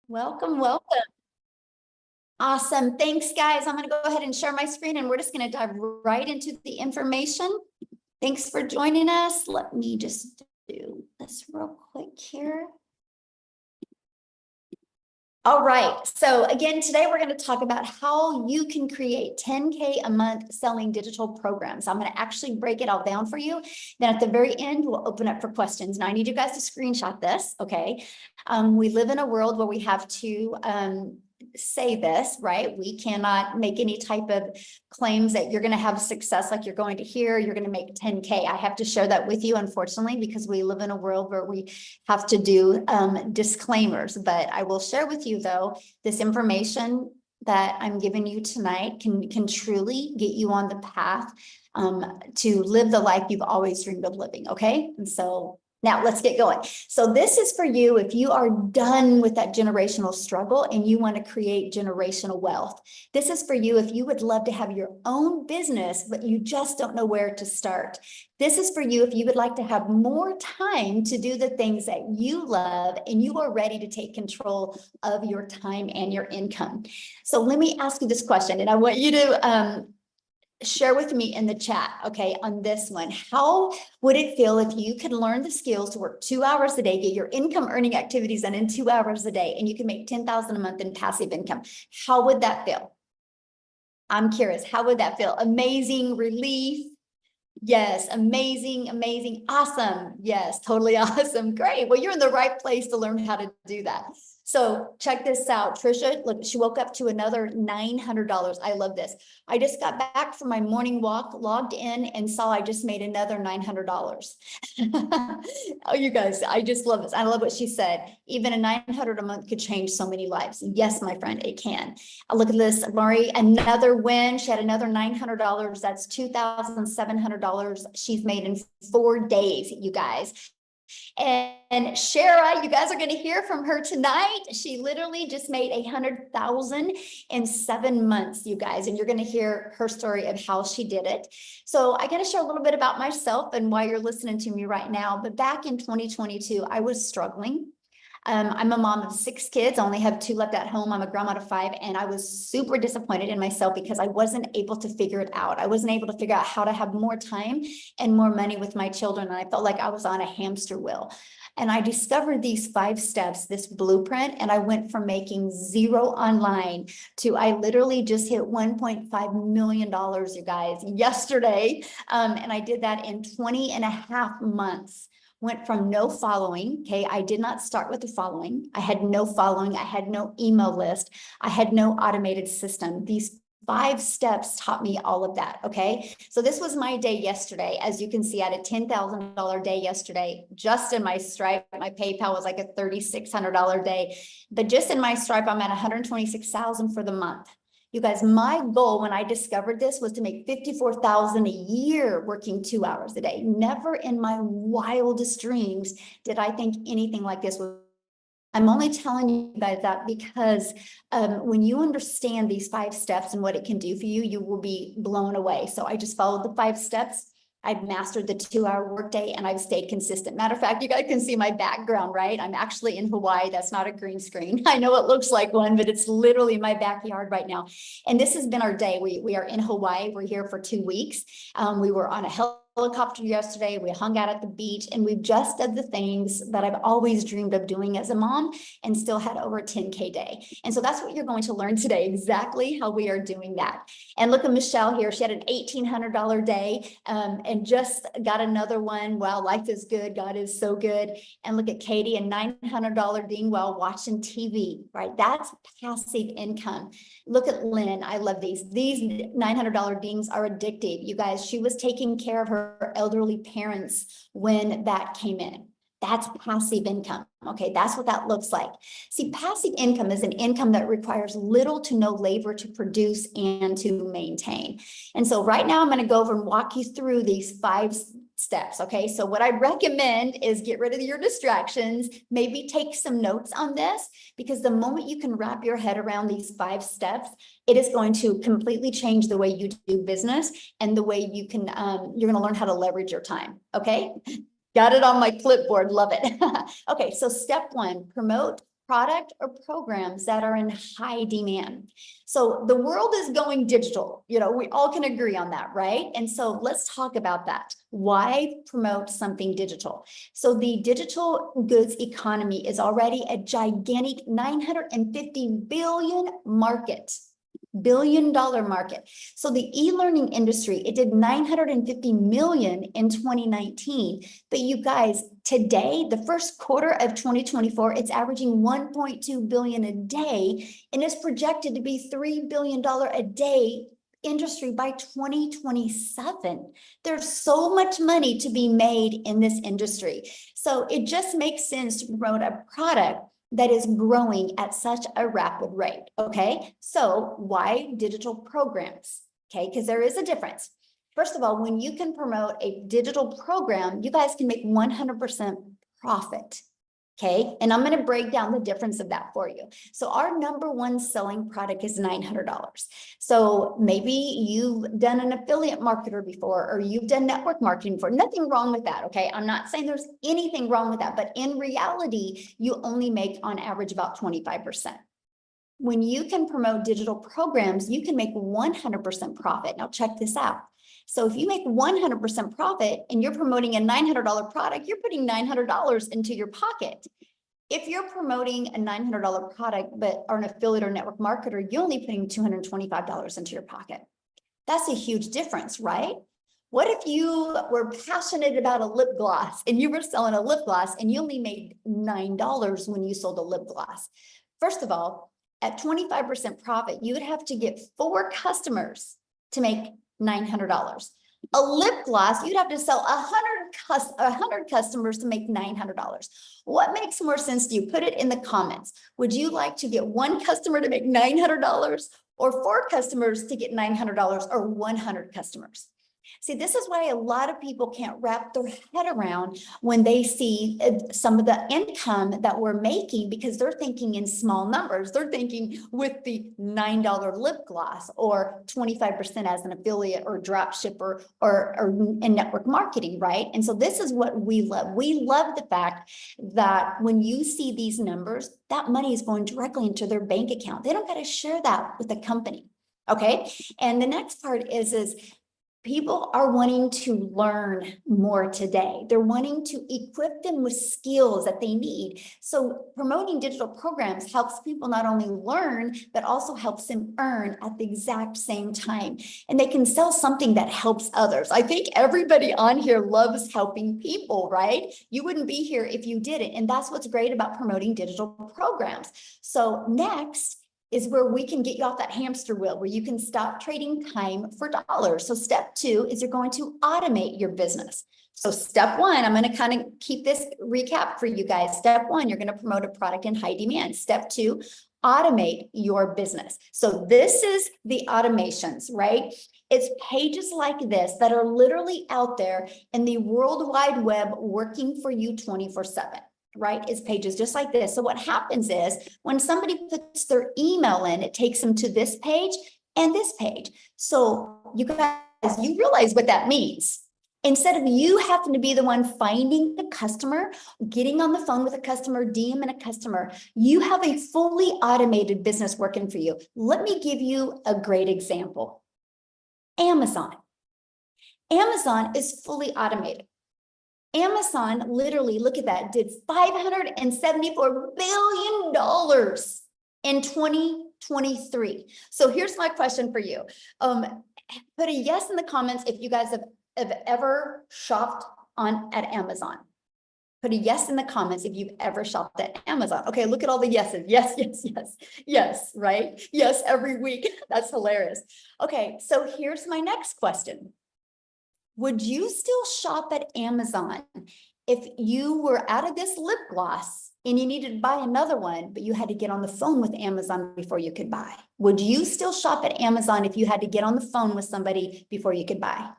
Welcome, welcome. Awesome. Thanks, guys. I'm going to go ahead and share my screen and we're just going to dive right into the information. Thanks for joining us. Let me just do this real quick here. All right. So again, today we're going to talk about how you can create 10K a month selling digital programs. I'm going to actually break it all down for you. Then at the very end, we'll open up for questions. Now I need you guys to screenshot this. Okay. We live in a world where we have to say this, right? We cannot make any type of claims that you're going to have success like you're going to hear, you're going to make 10K. I have to share that with you, unfortunately, because we live in a world where we have to do disclaimers. But I will share with you, though, this information that I'm giving you tonight can truly get you on the path to live the life you've always dreamed of living. Okay. And so now let's get going. So this is for you if you are done with that generational struggle and you want to create generational wealth. This is for you if you would love to have your own business, but you just don't know where to start. This is for you if you would like to have more time to do the things that you love and you are ready to take control of your time and your income. So let me ask you this question, and I want you to share with me in the chat, okay, on this one. How would it feel if you could learn the skills to work 2 hours a day, get your income earning activities done in 2 hours a day, and you can make $10,000 a month in passive income? How would that feel? I'm curious, how would that feel? Amazing, relief? Yes, amazing, amazing, awesome. Yes, totally awesome. Great. Well, you're in the right place to learn how to do that. So check this out. Trisha, look, she woke up to another $900. I love this. I just got back from my morning walk, logged in and saw I just made another $900. Oh, you guys, I just love this. I love what she said. Even a $900 a month could change so many lives. Yes, my friend, it can. Look at this, Lori, another win. She had another $900. That's $2,700 she's made in 4 days, you guys. And Shara, you guys are going to hear from her tonight. She literally just made 100,000 in 7 months, you guys, and you're going to hear her story of how she did it. So I got to share a little bit about myself and why you're listening to me right now. But back in 2022, I was struggling. I'm a mom of 6 kids. I only have 2 left at home. I'm a grandma of 5, and I was super disappointed in myself because I wasn't able to figure it out. I wasn't able to figure out how to have more time and more money with my children. And I felt like I was on a hamster wheel. And I discovered these 5 steps, this blueprint, and I went from making 0 online to I literally just hit $1.5 million, you guys, yesterday. And I did that in 20 and a half months. Went from no following. Okay. I did not start with the following. I had no following. I had no email list. I had no automated system. These 5 steps taught me all of that. Okay. So this was my day yesterday. As you can see, I had a $10,000 day yesterday, just in my Stripe. My PayPal was like a $3,600 day, but just in my Stripe, I'm at 126,000 for the month. You guys, my goal when I discovered this was to make 54,000 a year working 2 hours a day. Never in my wildest dreams did I think anything like this was. I'm only telling you guys that because when you understand these 5 steps and what it can do for you, you will be blown away. So I just followed the 5 steps. I've mastered the 2-hour workday and I've stayed consistent. Matter of fact, you guys can see my background, right? I'm actually in Hawaii. That's not a green screen. I know it looks like one, but it's literally my backyard right now. And this has been our day. We are in Hawaii. We're here for 2 weeks. We were on a helicopter yesterday. We hung out at the beach and we've just done the things that I've always dreamed of doing as a mom and still had over a 10K day. And so that's what you're going to learn today, exactly how we are doing that. And look at Michelle here. She had an $1,800 day and just got another one. Wow, life is good. God is so good. And look at Katie, a $900 ding while watching TV, right? That's passive income. Look at Lynn. I love these. These $900 dings are addictive. You guys, she was taking care of her elderly parents when that came in. That's passive income. Okay, that's what that looks like. See, passive income is an income that requires little to no labor to produce and to maintain. And so right now I'm going to go over and walk you through these 5 steps. Okay, so what I recommend is get rid of your distractions, maybe take some notes on this, because the moment you can wrap your head around these 5 steps, it is going to completely change the way you do business and the way you can, you're going to learn how to leverage your time. Okay. Got it on my clipboard. Love it. Okay. So step 1, promote product or programs that are in high demand. So the world is going digital. You know, we all can agree on that, right? And so let's talk about that. Why promote something digital? So the digital goods economy is already a gigantic 950 billion market. $1 billion market. So the e-learning industry, it did 950 million in 2019. But you guys, today, the first quarter of 2024, it's averaging 1.2 billion a day, and it's projected to be $3 billion a day industry by 2027. There's so much money to be made in this industry. So it just makes sense to promote a product that is growing at such a rapid rate, okay? So why digital programs, okay? Because there is a difference. First of all, when you can promote a digital program, you guys can make 100% profit, okay? And I'm gonna break down the difference of that for you. So our number one selling product is $900. So maybe you've done an affiliate marketer before, or you've done network marketing before. Nothing wrong with that, okay? I'm not saying there's anything wrong with that, but in reality, you only make on average about 25%. When you can promote digital programs, you can make 100% profit. Now check this out. So if you make 100% profit and you're promoting a $900 product, you're putting $900 into your pocket. If you're promoting a $900 product, but are an affiliate or network marketer, you're only putting $225 into your pocket. That's a huge difference, right? What if you were passionate about a lip gloss and you were selling a lip gloss and you only made $9 when you sold a lip gloss? First of all, at 25% profit, you would have to get 4 customers to make $900. A lip gloss, you'd have to sell 100 customers to make $900. What makes more sense to you? Put it in the comments. Would you like to get 1 customer to make $900, or 4 customers to get $900, or 100 customers? See, this is why a lot of people can't wrap their head around when they see some of the income that we're making, because they're thinking in small numbers. They're thinking with the $9 lip gloss, or 25% as an affiliate or drop shipper, or in network marketing, right? And so this is what we love. We love the fact that when you see these numbers, that money is going directly into their bank account. They don't got to share that with the company, okay? And the next part is people are wanting to learn more today. They're wanting to equip them with skills that they need. So promoting digital programs helps people not only learn, but also helps them earn at the exact same time. And they can sell something that helps others. I think everybody on here loves helping people, right? You wouldn't be here if you didn't. And that's what's great about promoting digital programs. So next is where we can get you off that hamster wheel, where you can stop trading time for dollars. So step 2 is you're going to automate your business. So step 1, I'm going to kind of keep this recap for you guys. Step 1, you're going to promote a product in high demand. Step 2, automate your business. So this is the automations, right? It's pages like this that are literally out there in the World Wide Web working for you 24/7. Right? It's pages just like this. So what happens is when somebody puts their email in, it takes them to this page and this page. So you guys, you realize what that means. Instead of you having to be the one finding the customer, getting on the phone with a customer, DMing a customer, you have a fully automated business working for you. Let me give you a great example. Amazon. Amazon is fully automated. Amazon literally, look at that, did $574 billion in 2023. So here's my question for you. Put a yes in the comments if you guys have ever shopped at Amazon. Put a yes in the comments if you've ever shopped at Amazon. Okay, look at all the yeses. Yes, yes, yes, yes, right? Yes, every week. That's hilarious. Okay, so here's my next question. Would you still shop at Amazon if you were out of this lip gloss and you needed to buy another one, but you had to get on the phone with Amazon before you could buy? Would you still shop at Amazon if you had to get on the phone with somebody before you could buy?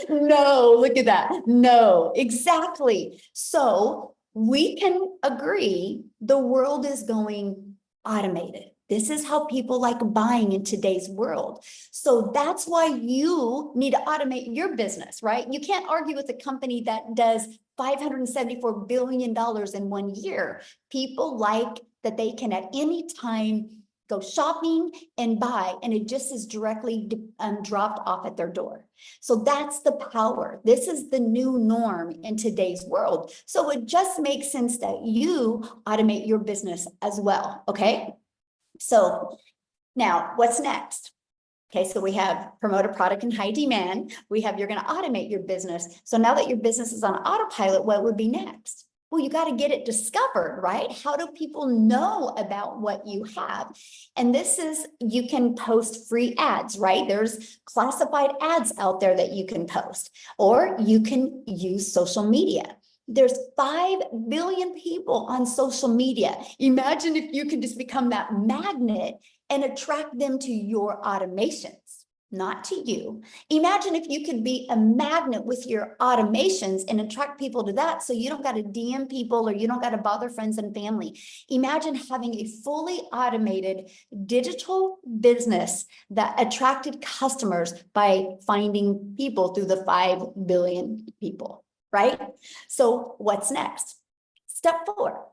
No, look at that. No, exactly. So we can agree the world is going automated. This is how people like buying in today's world. So that's why you need to automate your business, right? You can't argue with a company that does $574 billion in 1 year. People like that they can at any time go shopping and buy, and it just is directly dropped off at their door. So that's the power. This is the new norm in today's world. So it just makes sense that you automate your business as well, okay? So now what's next? Okay, so we have promote a product in high demand. We have you're going to automate your business. So now that your business is on autopilot, what would be next? Well, you got to get it discovered, right? How do people know about what you have? And this is, you can post free ads, right? There's classified ads out there that you can post, or you can use social media. There's 5 billion people on social media. Imagine if you could just become that magnet and attract them to your automations, not to you. Imagine if you could be a magnet with your automations and attract people to that, so you don't got to DM people or you don't got to bother friends and family. Imagine having a fully automated digital business that attracted customers by finding people through the 5 billion people, right? So what's next? Step 4,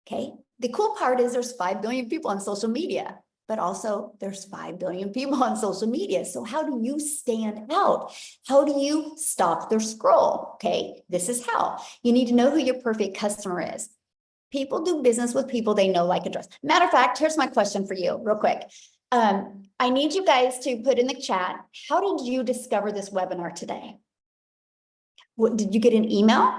okay? The cool part is there's 5 billion people on social media, but also there's 5 billion people on social media. So how do you stand out? How do you stop their scroll? Okay, this is how. You need to know who your perfect customer is. People do business with people they know, like, and trust. Matter of fact, here's my question for you real quick. I need you guys to put in the chat, how did you discover this webinar today? What, did you get an email,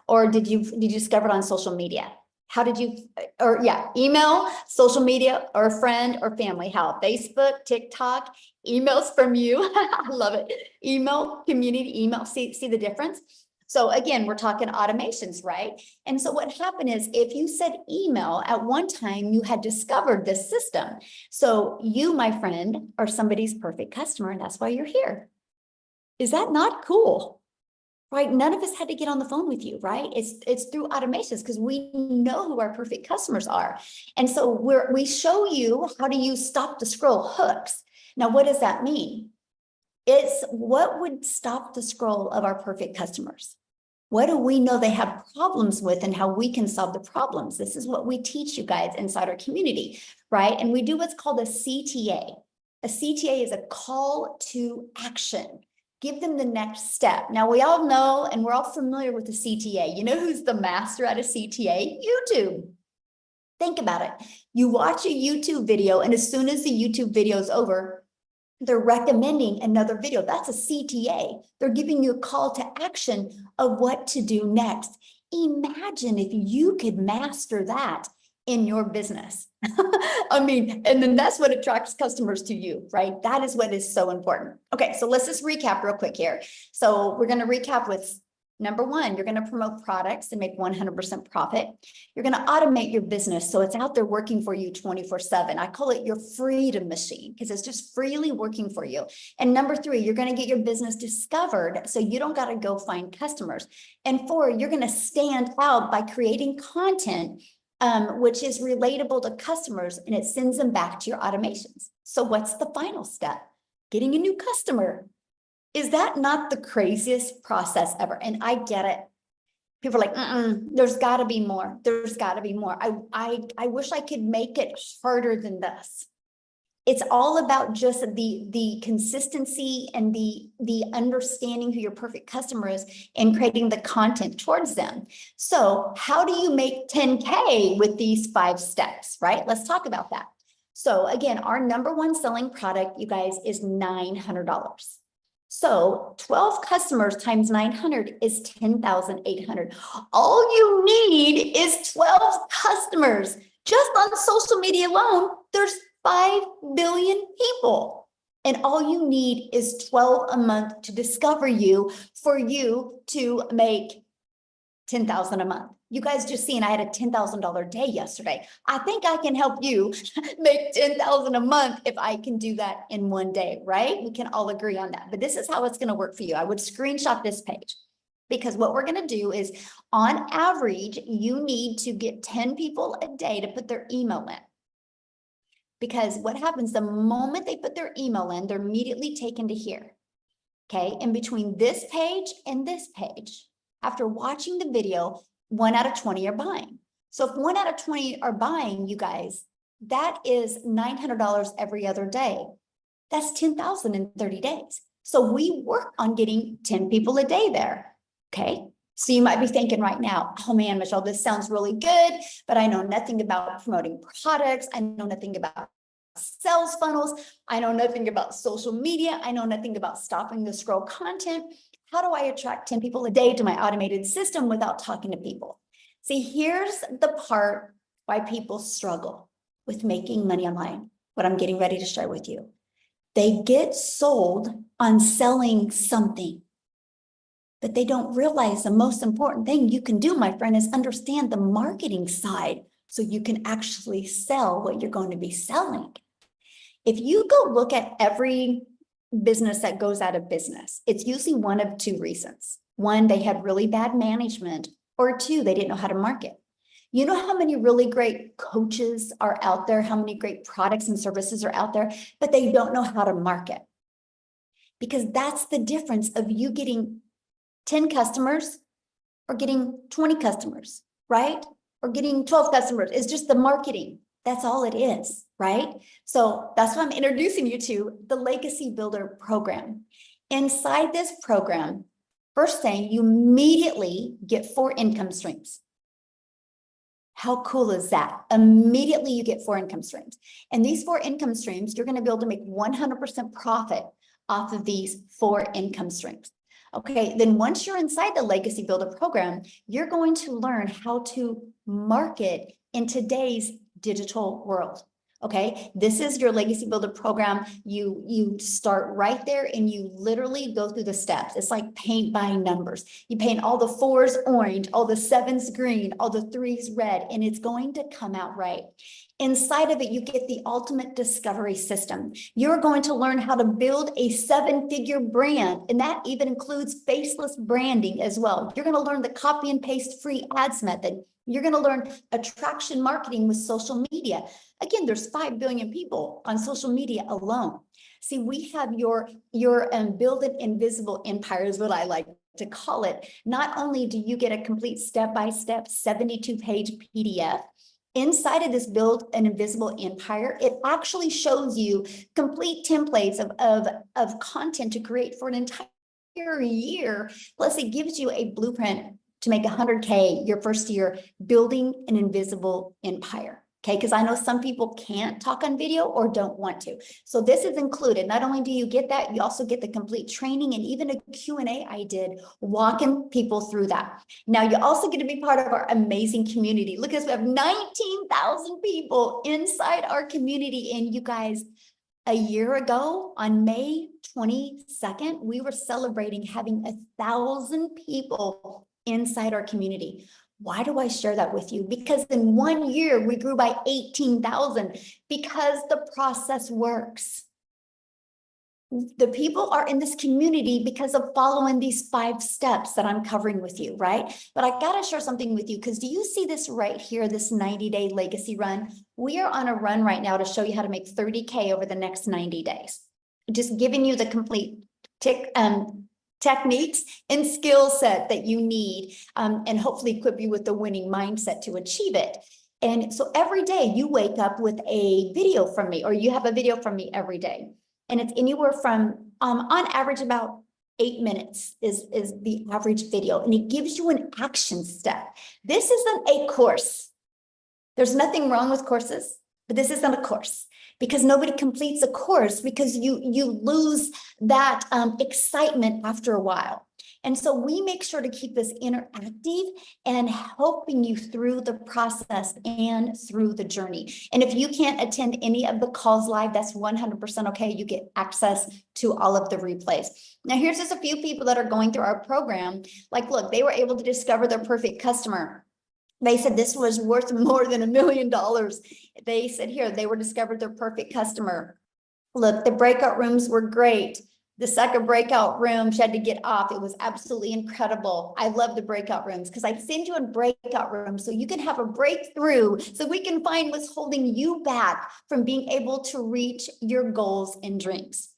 or did you discover it on social media? How did you, or yeah, email, social media, or a friend or family? How? Facebook, TikTok, emails from you. I love it. Email, community email. See the difference? So again, we're talking automations, right? And so what happened is, if you said email at one time, you had discovered this system. So you, my friend, are somebody's perfect customer, and that's why you're here. Is that not cool? Right? None of us had to get on the phone with you, right? It's through automations, because we know who our perfect customers are. And so we show you how to use stop the scroll hooks. Now, what does that mean? It's what would stop the scroll of our perfect customers. What do we know they have problems with, and how we can solve the problems? This is what we teach you guys inside our community, right? And we do what's called a CTA. A CTA is a call to action. Give them the next step. Now, we all know, and we're all familiar with the CTA. You know who's the master at a CTA? YouTube. Think about it. You watch a YouTube video, and as soon as the YouTube video is over, they're recommending another video. That's a CTA. They're giving you a call to action of what to do next. Imagine if you could master that in your business. I mean, and then that's what attracts customers to you, right? That is what is so important. Okay, so let's just recap real quick here. So we're going to recap with number 1, you're going to promote products and make 100% profit. You're going to automate your business so it's out there working for you 24/7. I call it your freedom machine, because it's just freely working for you. And number 3, you're going to get your business discovered so you don't got to go find customers. And 4, you're going to stand out by creating content which is relatable to customers, and it sends them back to your automations. So what's the final step? Getting a new customer. Is that not the craziest process ever? And I get it. People are like, there's got to be more. There's got to be more. I wish I could make it harder than this. It's all about just the consistency and the understanding who your perfect customer is and creating the content towards them. So how do you make 10K with these 5 steps, right? Let's talk about that. So again, our number 1 selling product, you guys, is $900. So 12 customers times 900 is 10,800. All you need is 12 customers. Just on social media alone, there's 5 billion people. And all you need is 12 a month to discover you, for you to make 10,000 a month. You guys just seen I had a $10,000 day yesterday. I think I can help you make 10,000 a month if I can do that in one day, right? We can all agree on that. But this is how it's going to work for you. I would screenshot this page, because what we're going to do is, on average, you need to get 10 people a day to put their email in. Because what happens the moment they put their email in, they're immediately taken to here. Okay, in between this page and this page, after watching the video, 1 out of 20 are buying. So if 1 out of 20 are buying, you guys, that is $900 every other day. That's 10,000 in 30 days. So we work on getting 10 people a day there. Okay. So you might be thinking right now, oh man, Michelle, this sounds really good, but I know nothing about promoting products. I know nothing about sales funnels. I know nothing about social media. I know nothing about stopping the scroll content. How do I attract 10 people a day to my automated system without talking to people? See, here's the part why people struggle with making money online, what I'm getting ready to share with you. They get sold on selling something, but they don't realize the most important thing you can do, my friend, is understand the marketing side so you can actually sell what you're going to be selling. If you go look at every business that goes out of business, it's usually one of two reasons. One, they had really bad management, or two, they didn't know how to market. You know how many really great coaches are out there, how many great products and services are out there, but they don't know how to market. Because that's the difference of you getting 10 customers or getting 20 customers, right? Or getting 12 customers. It's just the marketing. That's all it is, right? So that's why I'm introducing you to the Legacy Builder program. Inside this program, first thing, you immediately get 4 income streams. How cool is that? Immediately you get 4 income streams. And these 4 income streams, you're going to be able to make 100% profit off of these 4 income streams. Okay, then once you're inside the Legacy Builder program, you're going to learn how to market in today's digital world. Okay, this is your Legacy Builder program. You start right there and you literally go through the steps. It's like paint by numbers. You paint all the 4s orange, all the 7s green, all the 3s red, and it's going to come out right. Inside of it, you get the ultimate discovery system. You're going to learn how to build a 7-figure brand, and that even includes faceless branding as well. You're going to learn the copy and paste free ads method. You're going to learn attraction marketing with social media. Again, there's 5 billion people on social media alone. See, we have your build an invisible empire is what I like to call it. Not only do you get a complete step-by-step 72-page PDF, inside of this build an invisible empire, it actually shows you complete templates of content to create for an entire year. Plus it gives you a blueprint to make 100K your first year building an invisible empire. Okay, because I know some people can't talk on video or don't want to. So this is included. Not only do you get that, you also get the complete training and even a Q&A I did walking people through that. Now you also get to be part of our amazing community. Look at this, we have 19,000 people inside our community. And you guys, a year ago on May 22nd, we were celebrating having 1,000 people inside our community. Why do I share that with you? Because in 1 year, we grew by 18,000 because the process works. The people are in this community because of following these 5 steps that I'm covering with you, right? But I got to share something with you because do you see this right here, this 90-day legacy run? We are on a run right now to show you how to make 30K over the next 90 days. Just giving you the complete techniques and skill set that you need and hopefully equip you with the winning mindset to achieve it. And so every day you wake up with a video from me, or you have a video from me every day. And it's anywhere from, on average, about 8 minutes is the average video. And it gives you an action step. This isn't a course. There's nothing wrong with courses, but this isn't a course. Because nobody completes a course because you lose that excitement after a while. And so we make sure to keep this interactive and helping you through the process and through the journey. And if you can't attend any of the calls live, that's 100% okay. You get access to all of the replays. Now, here's just a few people that are going through our program. Like, look, they were able to discover their perfect customer. They said this was worth more than $1 million. They said here, they were discovered their perfect customer. Look, the breakout rooms were great. The second breakout room, she had to get off. It was absolutely incredible. I love the breakout rooms because I send you in breakout rooms so you can have a breakthrough, so we can find what's holding you back from being able to reach your goals and dreams.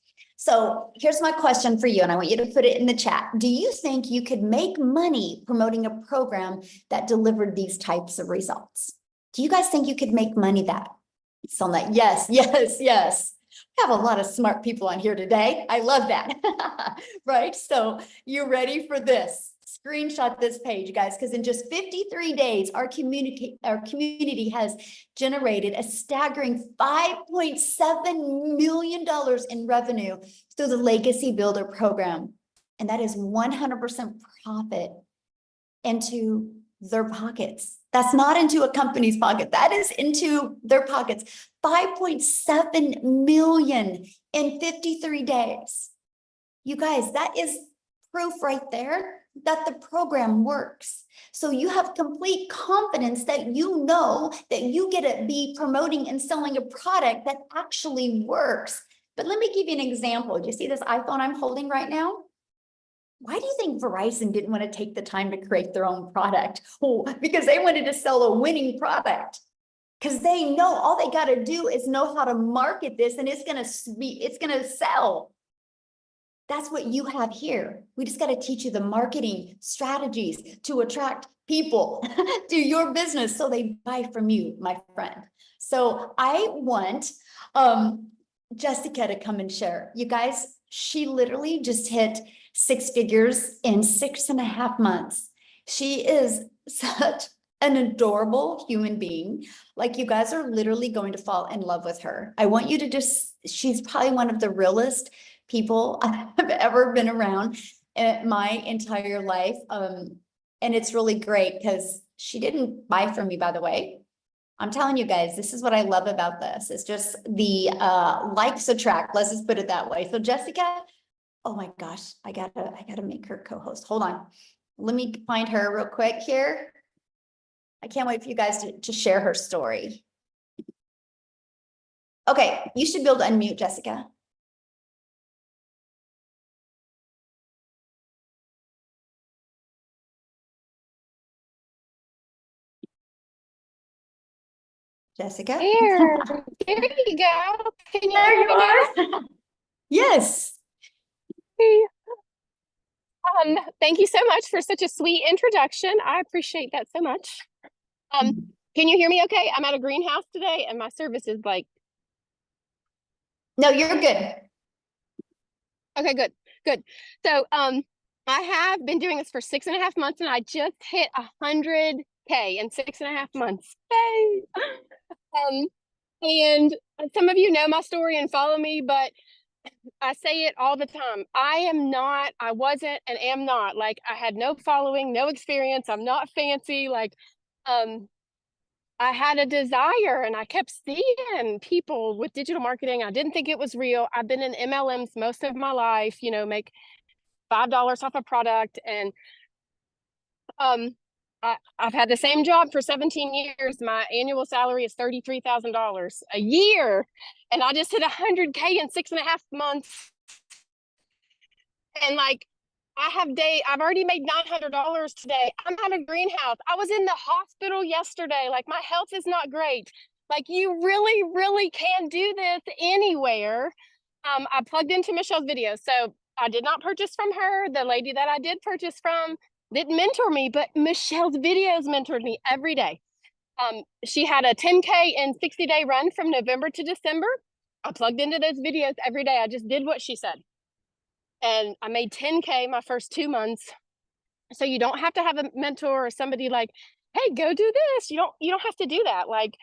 So here's my question for you, and I want you to put it in the chat. Do you think you could make money promoting a program that delivered these types of results? Do you guys think you could make money that? So that, yes, yes, yes. We have a lot of smart people on here today. I love that. Right? So you ready for this? Screenshot this page, guys, because in just 53 days, our community has generated a staggering $5.7 million in revenue through the Legacy Builder program. And that is 100% profit into their pockets. That's not into a company's pocket. That is into their pockets. 5.7 million in 53 days. You guys, that is proof right there that the program works. So you have complete confidence that you know that you get to be promoting and selling a product that actually works. But let me give you an example. Do you see this iPhone I'm holding right now? Why do you think Verizon didn't want to take the time to create their own product? Oh, because they wanted to sell a winning product. Because they know all they got to do is know how to market this, and it's gonna sell. That's what you have here. We just got to teach you the marketing strategies to attract people to your business so they buy from you, my friend. So I want Jessica to come and share. You guys, she literally just hit 6 figures in 6.5 months. She is such an adorable human being. Like, you guys are literally going to fall in love with her. I want you to she's probably one of the realest people I've ever been around in my entire life. And it's really great because she didn't buy from me, by the way. I'm telling you guys, this is what I love about this. It's just the likes attract. Let's just put it that way. So Jessica, oh my gosh, I gotta make her co-host. Hold on. Let me find her real quick here. I can't wait for you guys to share her story. Okay, you should be able to unmute, Jessica. Jessica? There you go. Can you There hear you me now? are. Yes. Hey. Thank you so much for such a sweet introduction. I appreciate that so much. Can you hear me okay? I'm at a greenhouse today and my service is like, No, you're good. okay, good. So, I have been doing this for 6.5 months and I just hit 100K in 6.5 months. Yay! And some of you know my story and follow me, but I say it all the time. I wasn't, and am not. Like, I had no following, no experience. I'm not fancy. Like, I had a desire and I kept seeing people with digital marketing. I didn't think it was real. I've been in MLMs most of my life, make $5 off a product. And I've had the same job for 17 years. My annual salary is $33,000 a year. And I just hit 100K in 6.5 months. And like, I've already made $900 today. I'm at a greenhouse. I was in the hospital yesterday. Like, my health is not great. Like, you really, really can do this anywhere. I plugged into Michelle's video. So I did not purchase from her. The lady that I did purchase from didn't mentor me, but Michelle's videos mentored me every day. She had a 10K and 60-day run from November to December. I plugged into those videos every day. I just did what she said. And I made 10K my first 2 months. So you don't have to have a mentor or somebody like, hey, go do this. You don't have to do that. Like,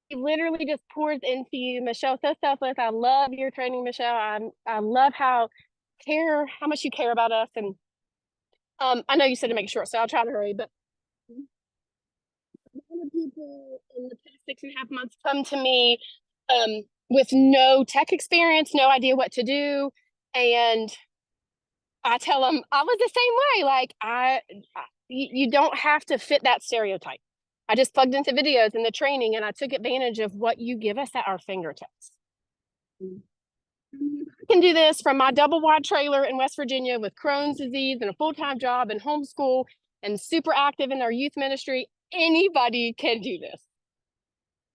it literally just pours into you. Michelle's so selfless. I love your training, Michelle. I love how much you care about us. And I know you said to make it short, so I'll try to hurry, but a lot of people in the past 6.5 months come to me with no tech experience, no idea what to do. And I tell them I was the same way. Like, you don't have to fit that stereotype. I just plugged into videos and the training and I took advantage of what you give us at our fingertips. I can do this from my double wide trailer in West Virginia with Crohn's disease and a full-time job and homeschool and super active in our youth ministry. Anybody can do this.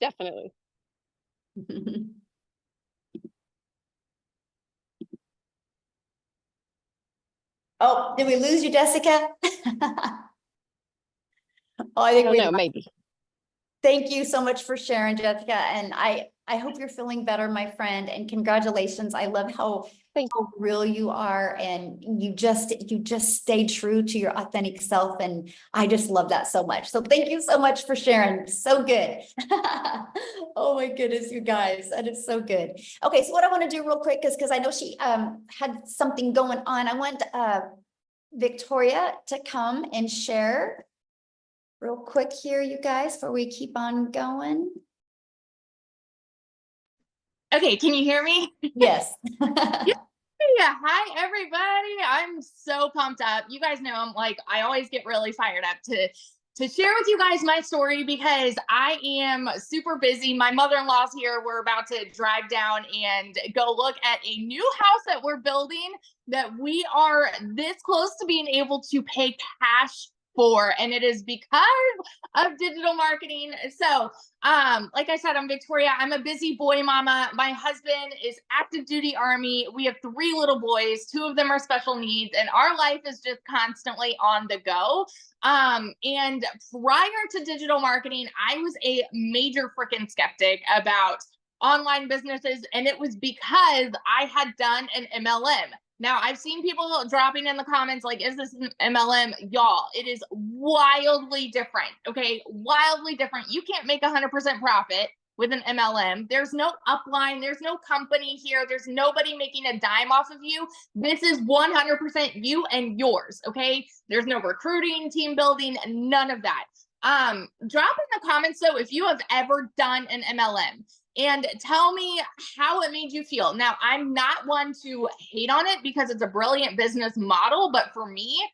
Definitely. Oh, did we lose you, Jessica? Oh, I I think don't we know, maybe. Thank you so much for sharing, Jessica. And I hope you're feeling better, my friend, and congratulations. I love Thank how real you are, and you just stay true to your authentic self. And I just love that so much. So thank you so much for sharing. So good. Oh my goodness, you guys, that is so good. Okay, so what I want to do real quick is, because I know she had something going on. I want Victoria to come and share real quick here, you guys, before we keep on going. Okay, can you hear me? Yes. Yeah, hi everybody. I'm so pumped up. You guys know I always get really fired up to share with you guys my story because I am super busy. My mother-in-law's here. We're about to drive down and go look at a new house that we're building that we are this close to being able to pay cash for, and it is because of digital marketing. So like I said, I'm Victoria. I'm a busy boy mama. My husband is active duty Army. We have 3 little boys. 2 of them are special needs, and our life is just constantly on the go. And prior to digital marketing, I was a major freaking skeptic about online businesses, and it was because I had done an MLM. Now, I've seen people dropping in the comments like, is this an MLM? Y'all, it is wildly different, okay? Wildly different. You can't make 100% profit with an MLM. There's no upline. There's no company here. There's nobody making a dime off of you. This is 100% you and yours, okay? There's no recruiting, team building, none of that. Drop in the comments, though, if you have ever done an MLM. And tell me how it made you feel. Now, I'm not one to hate on it because it's a brilliant business model, but for me,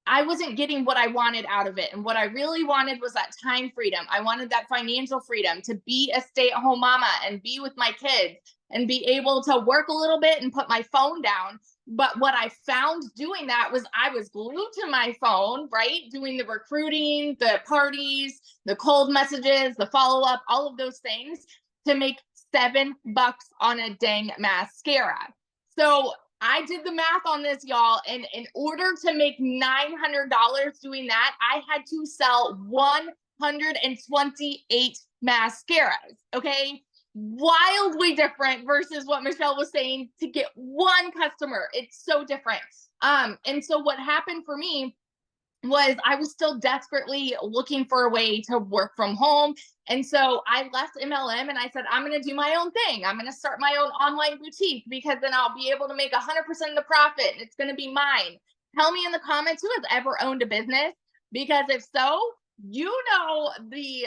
I wasn't getting what I wanted out of it. And what I really wanted was that time freedom. I wanted that financial freedom to be a stay-at-home mama and be with my kids and be able to work a little bit and put my phone down. But what I found doing that was I was glued to my phone, right? Doing the recruiting, the parties, the cold messages, the follow-up, all of those things to make $7 on a dang mascara. So I did the math on this, y'all. And in order to make $900 doing that, I had to sell 128 mascaras. Okay. Wildly different versus what Michelle was saying to get one customer. It's so different. And so what happened for me was I was still desperately looking for a way to work from home. And so I left MLM and I said, I'm going to do my own thing. I'm going to start my own online boutique because then I'll be able to make 100% of the profit and it's going to be mine. Tell me in the comments who has ever owned a business, because if so, you know the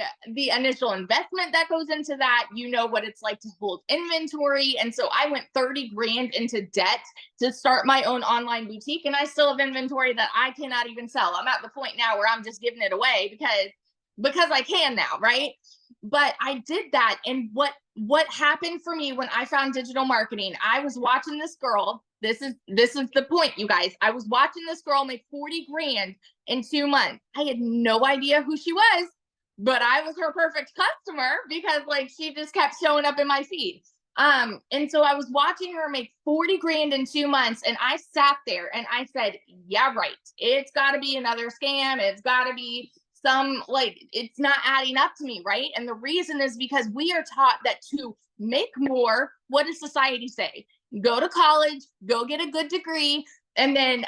initial investment that goes into that. You know what it's like to hold inventory. And so I went 30 grand into debt to start my own online boutique, and I still have inventory that I cannot even sell. I'm at the point now where I'm just giving it away because I can now, right? But I did that. And what happened for me when I found digital marketing, I was watching this girl. This is the point, you guys. I was watching this girl make 40 grand in 2 months. I had no idea who she was, but I was her perfect customer because she just kept showing up in my feed. And so I was watching her make 40 grand in 2 months, and I sat there and I said, yeah, right. It's gotta be another scam. It's gotta be it's not adding up to me, right? And the reason is because we are taught that to make more, what does society say? Go to college, go get a good degree, and then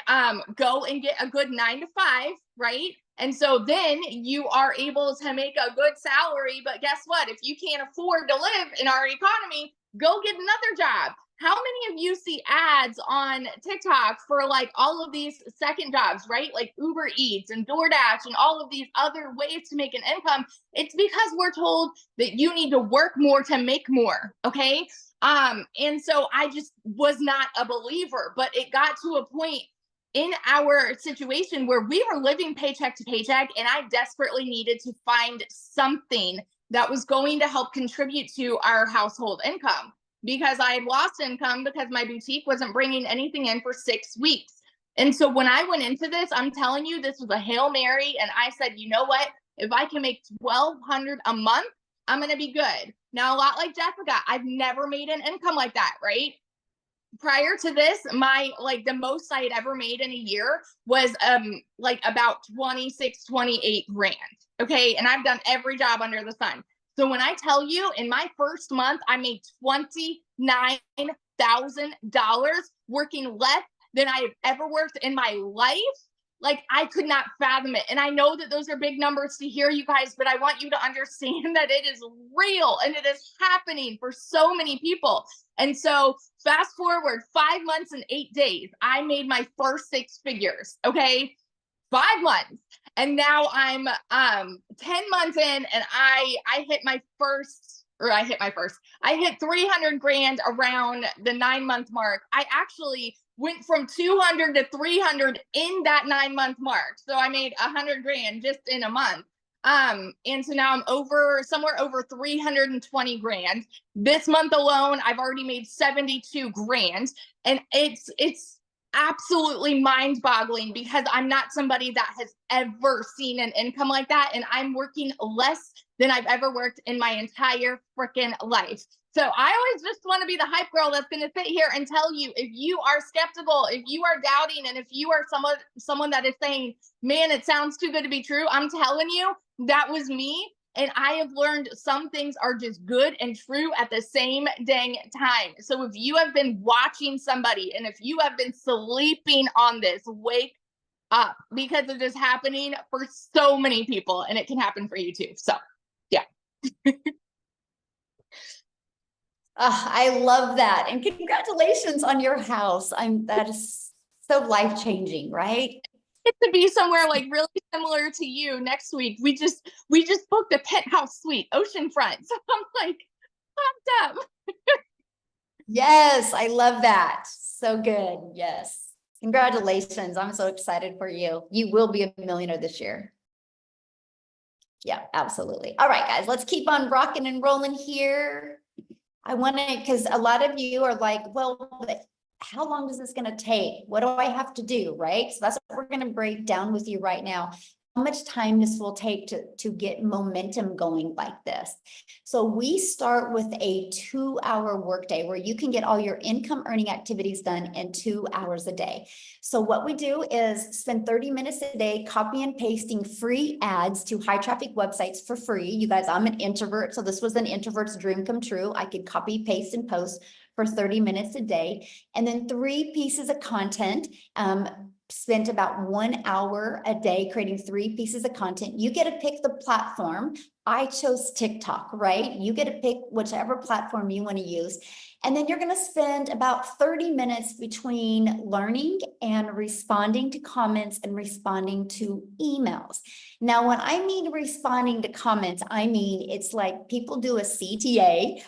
go and get a good 9 to 5, right? And so then you are able to make a good salary. But guess what? If you can't afford to live in our economy, go get another job. How many of you see ads on TikTok for all of these second jobs, right? Like Uber Eats and DoorDash and all of these other ways to make an income. It's because we're told that you need to work more to make more. Okay. And so I just was not a believer, but it got to a point in our situation where we were living paycheck to paycheck, and I desperately needed to find something that was going to help contribute to our household income, because I had lost income because my boutique wasn't bringing anything in for 6 weeks. And so when I went into this, I'm telling you, this was a Hail Mary. And I said, you know what? If I can make $1,200 a month, I'm going to be good. Now, a lot like Jessica, I've never made an income like that, right? prior to this, my like the most I had ever made in a year was like about 26, 28 grand. Okay. And I've done every job under the sun. So when I tell you in my first month, I made $29,000 working less than I have ever worked in my life. Like I could not fathom it. And I know that those are big numbers to hear, you guys, but I want you to understand that it is real and it is happening for so many people. And so fast forward 5 months and 8 days, I made my first 6 figures. Okay. 5 months. And now I'm 10 months in and I hit my first, I hit 300 grand around the 9-month mark. I actually went from 200 to 300 in that 9-month mark. So I made 100 grand just in a month. And so now I'm somewhere over 320 grand. This month alone, I've already made 72 grand. And it's absolutely mind-boggling because I'm not somebody that has ever seen an income like that, and I'm working less than I've ever worked in my entire freaking life. So I always just want to be the hype girl that's going to sit here and tell you, if you are skeptical, if you are doubting, and if you are someone that is saying, man, it sounds too good to be true, I'm telling you, that was me. And I have learned some things are just good and true at the same dang time. So if you have been watching somebody and if you have been sleeping on this, wake up, because it is happening for so many people and it can happen for you too. So yeah. I love that. And congratulations on your house. That is so life-changing, right? To be somewhere like really similar to you next week. We just booked a penthouse suite, oceanfront. So I'm like pumped up. Yes, I love that. So good. Yes. Congratulations. I'm so excited for you. You will be a millionaire this year. Yeah, absolutely. All right, guys, let's keep on rocking and rolling here. I want to, because a lot of you are like, well, how long is this going to take? What do I have to do? Right. So that's what we're going to break down with you right now. How much time this will take to get momentum going like this. So we start with a 2-hour workday where you can get all your income earning activities done in 2 hours a day. So what we do is spend 30 minutes a day copy and pasting free ads to high traffic websites for free. You guys, I'm an introvert, so this was an introvert's dream come true. I could copy, paste, and post for 30 minutes a day. And then 3 pieces of content, spent about 1 hour a day creating 3 pieces of content. You get to pick the platform. I chose TikTok, right? You get to pick whichever platform you want to use. And then you're going to spend about 30 minutes between learning and responding to comments and responding to emails. Now, when I mean responding to comments, I mean, it's like people do a CTA,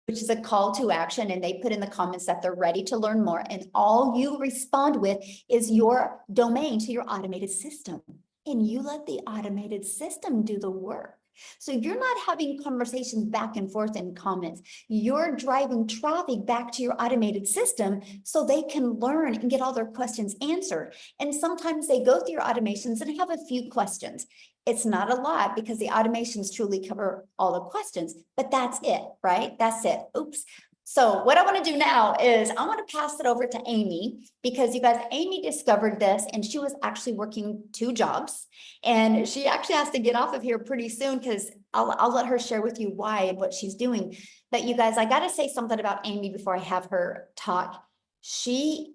which is a call to action, and they put in the comments that they're ready to learn more. And all you respond with is your domain to your automated system. And you let the automated system do the work. So you're not having conversations back and forth in comments. You're driving traffic back to your automated system so they can learn and get all their questions answered. And sometimes they go through your automations and have a few questions. It's not a lot because the automations truly cover all the questions, but that's it, right? That's it. Oops. So what I want to do now is I want to pass it over to Amy, because you guys, Amy discovered this and she was actually working 2 jobs, and she actually has to get off of here pretty soon because I'll let her share with you why and what she's doing. But you guys, I got to say something about Amy before I have her talk. She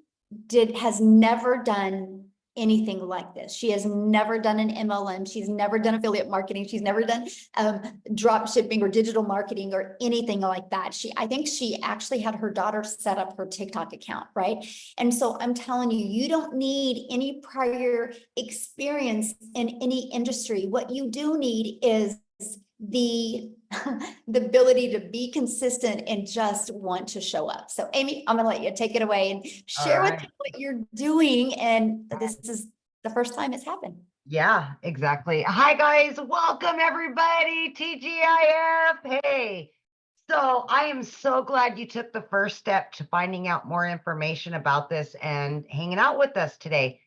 has never done anything like this. She has never done an MLM. She's never done affiliate marketing. She's never done drop shipping or digital marketing or anything like that. I think she actually had her daughter set up her TikTok account, right? And so I'm telling you, you don't need any prior experience in any industry. What you do need is the ability to be consistent and just want to show up. So Amy, I'm gonna let you take it away and share with me what you're doing. And this is the first time it's happened. Yeah, exactly. Hi guys, welcome everybody, TGIF. Hey, so I am so glad you took the first step to finding out more information about this and hanging out with us today.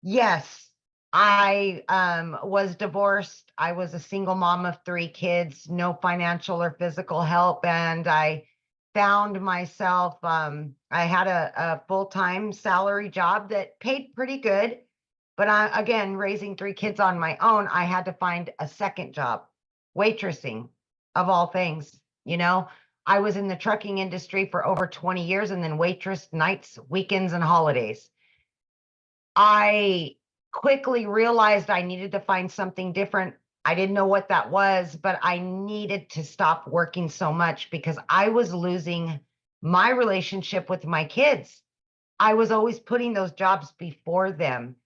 Yes, I was divorced. I was a single mom of 3 kids, no financial or physical help. And I found myself, I had a full-time salary job that paid pretty good, but again, raising 3 kids on my own, I had to find a second job, waitressing of all things. You know, I was in the trucking industry for over 20 years and then waitress nights, weekends, and holidays. I quickly realized I needed to find something different. I didn't know what that was, but I needed to stop working so much because I was losing my relationship with my kids. I was always putting those jobs before them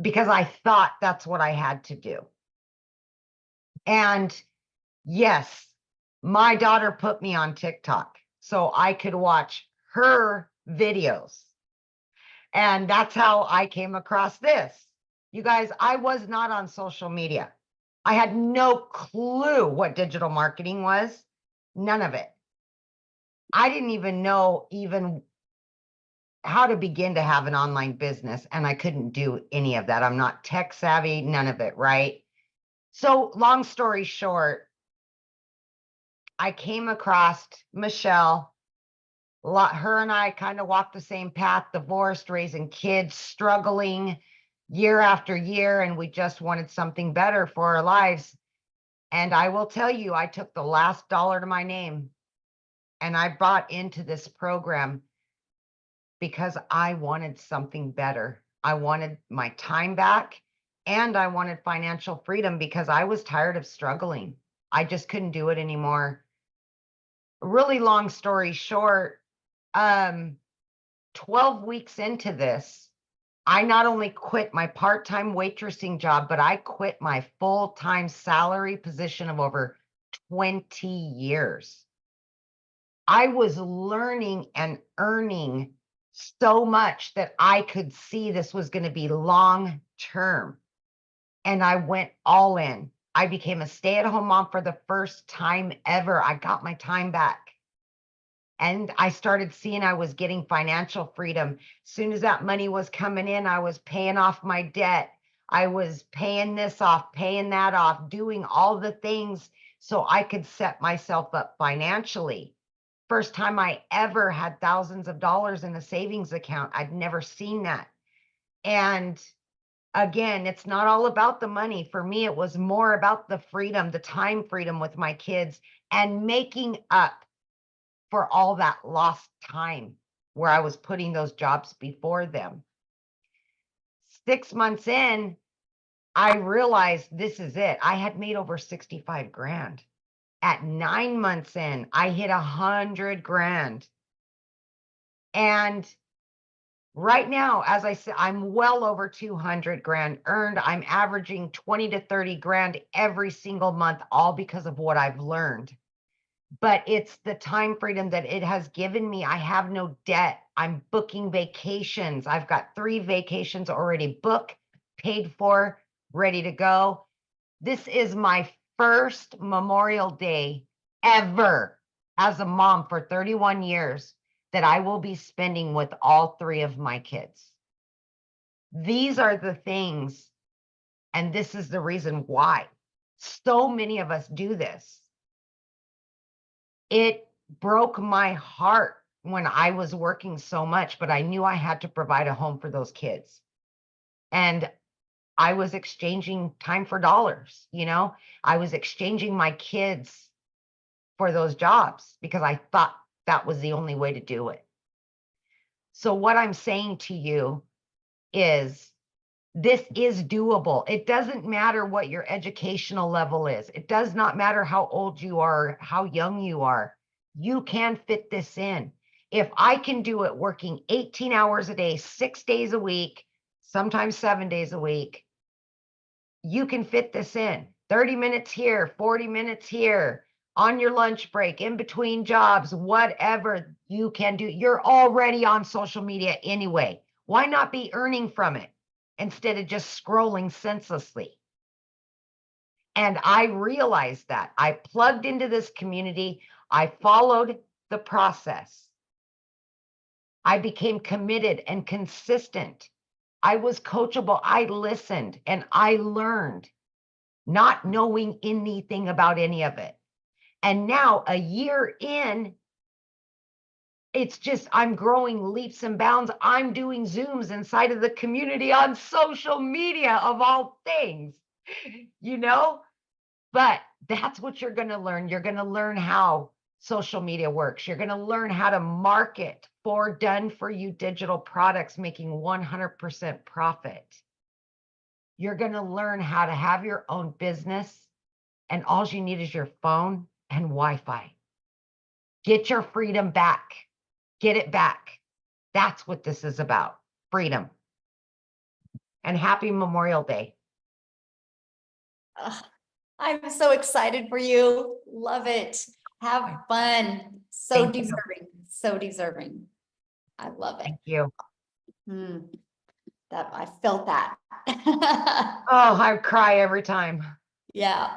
because I thought that's what I had to do. And yes, my daughter put me on TikTok so I could watch her videos. And that's how I came across this. You guys, I was not on social media. I had no clue what digital marketing was. None of it. I didn't even know how to begin to have an online business, and I couldn't do any of that. I'm not tech savvy, none of it, right? So long story short, I came across Michelle. Her and I kind of walked the same path, divorced, raising kids, struggling year after year, and we just wanted something better for our lives. And I will tell you, I took the last dollar to my name and I bought into this program because I wanted something better. I wanted my time back and I wanted financial freedom because I was tired of struggling. I just couldn't do it anymore. Really long story short, 12 weeks into this, I not only quit my part-time waitressing job, but I quit my full-time salary position of over 20 years. I was learning and earning so much that I could see this was going to be long-term. And I went all in. I became a stay-at-home mom for the first time ever. I got my time back. And I started seeing I was getting financial freedom. As soon as that money was coming in, I was paying off my debt. I was paying this off, paying that off, doing all the things so I could set myself up financially. First time I ever had thousands of dollars in a savings account. I'd never seen that. And again, it's not all about the money. For me, it was more about the freedom, the time freedom with my kids and making up for all that lost time where I was putting those jobs before them. 6 months in, I realized this is it. I had made over 65 grand. At 9 months in, I hit 100 grand. And right now, as I said, I'm well over 200 grand earned. I'm averaging 20 to 30 grand every single month, all because of what I've learned. But it's the time freedom that it has given me. I have no debt. I'm booking vacations. I've got 3 vacations already booked, paid for, ready to go. This is my first Memorial Day ever as a mom for 31 years that I will be spending with all 3 of my kids. These are the things, and this is the reason why so many of us do this. It broke my heart when I was working so much, but I knew I had to provide a home for those kids. And I was exchanging time for dollars, you know? I was exchanging my kids for those jobs because I thought that was the only way to do it. So what I'm saying to you is this is doable. It doesn't matter what your educational level is. It does not matter how old you are, how young you are. You can fit this in. If I can do it working 18 hours a day, 6 days a week, sometimes 7 days a week, you can fit this in. 30 minutes here, 40 minutes here, on your lunch break, in between jobs, whatever you can do. You're already on social media anyway. Why not be earning from it instead of just scrolling senselessly? And I realized that. I plugged into this community. I followed the process. I became committed and consistent. I was coachable. I listened and I learned, not knowing anything about any of it. And now, a year in, it's just, I'm growing leaps and bounds. I'm doing Zooms inside of the community on social media of all things, you know, but that's what you're going to learn. You're going to learn how social media works. You're going to learn how to market for done for you digital products, making 100% profit. You're going to learn how to have your own business, and all you need is your phone and Wi-Fi. Get your freedom back. Get it back. That's what this is about. Freedom. And happy Memorial Day. Ugh, I'm so excited for you. Love it. Have fun. So Thank you. deserving. So deserving. I love it. Thank you. That I felt that. Oh, I cry every time. Yeah,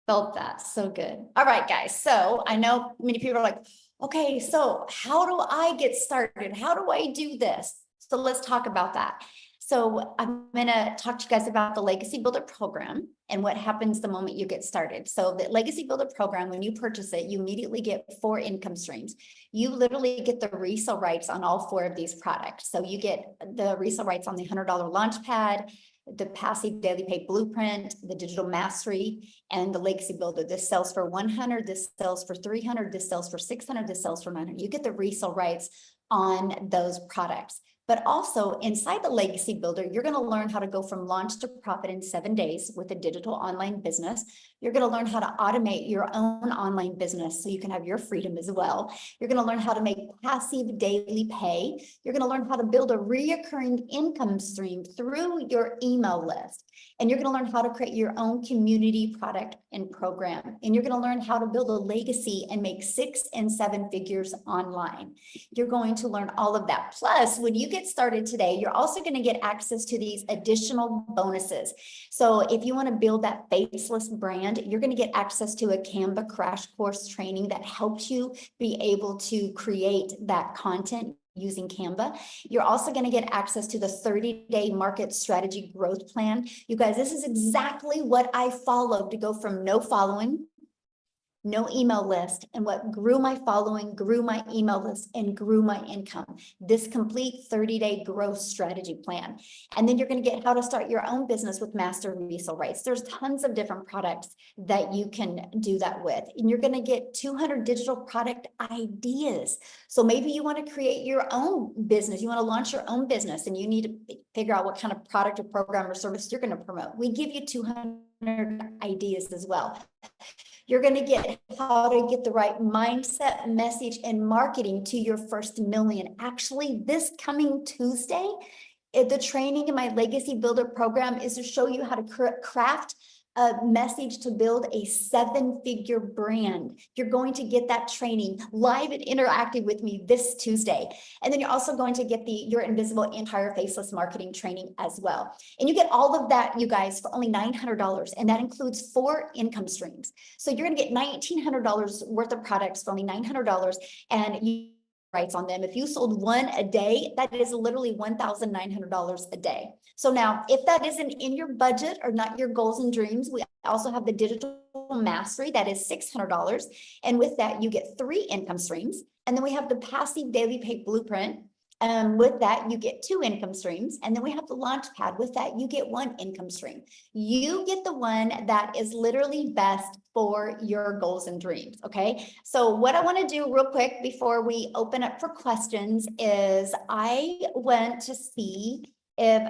felt that. So good. All right, guys. So I know many people are like, okay, so how do I get started? How do I do this? So let's talk about that. So I'm going to talk to you guys about the Legacy Builder program and what happens the moment you get started. So the Legacy Builder program, when you purchase it, you immediately get 4 income streams. You literally get the resale rights on all 4 of these products. So you get the resale rights on the $100 launch pad, the passive daily pay blueprint, the digital mastery, and the Legacy Builder. This sells for 100, this sells for 300, this sells for 600, this sells for 900. You get the resale rights on those products. But also inside the Legacy Builder, you're going to learn how to go from launch to profit in 7 days with a digital online business. You're going to learn how to automate your own online business so you can have your freedom as well. You're going to learn how to make passive daily pay. You're going to learn how to build a reoccurring income stream through your email list. And you're going to learn how to create your own community product and program. And you're going to learn how to build a legacy and make 6 and 7 figures online. You're going to learn all of that. Plus, when you get started today, you're also going to get access to these additional bonuses. So if you want to build that faceless brand, you're going to get access to a Canva crash course training that helps you be able to create that content using Canva. You're also going to get access to the 30-day market strategy growth plan. You guys, this is exactly what I followed to go from no following, no email list, and what grew my following, grew my email list, and grew my income. This complete 30-day growth strategy plan. And then you're going to get how to start your own business with master resale rights. There's tons of different products that you can do that with. And you're going to get 200 digital product ideas. So maybe you want to create your own business. You want to launch your own business and you need to figure out what kind of product or program or service you're going to promote. We give you 200 ideas as well. You're going to get how to get the right mindset, message, and marketing to your first million. Actually, this coming Tuesday, the training in my Legacy Builder program is to show you how to craft a message to build a 7-figure brand. You're going to get that training live and interactive with me this Tuesday. And then you're also going to get the Your Invisible Empire Faceless Marketing training as well. And you get all of that, you guys, for only $900. And that includes 4 income streams. So you're going to get $1,900 worth of products for only $900. And you rights on them. If you sold 1 a day, that is literally $1,900 a day. So now, if that isn't in your budget or not your goals and dreams, we also have the digital mastery that is $600. And with that, you get 3 income streams. And then we have the passive daily pay blueprint. With that, you get 2 income streams. And then we have the launch pad. With that, you get 1 income stream. You get the one that is literally best for your goals and dreams. Okay. So what I want to do real quick before we open up for questions is I want to see if,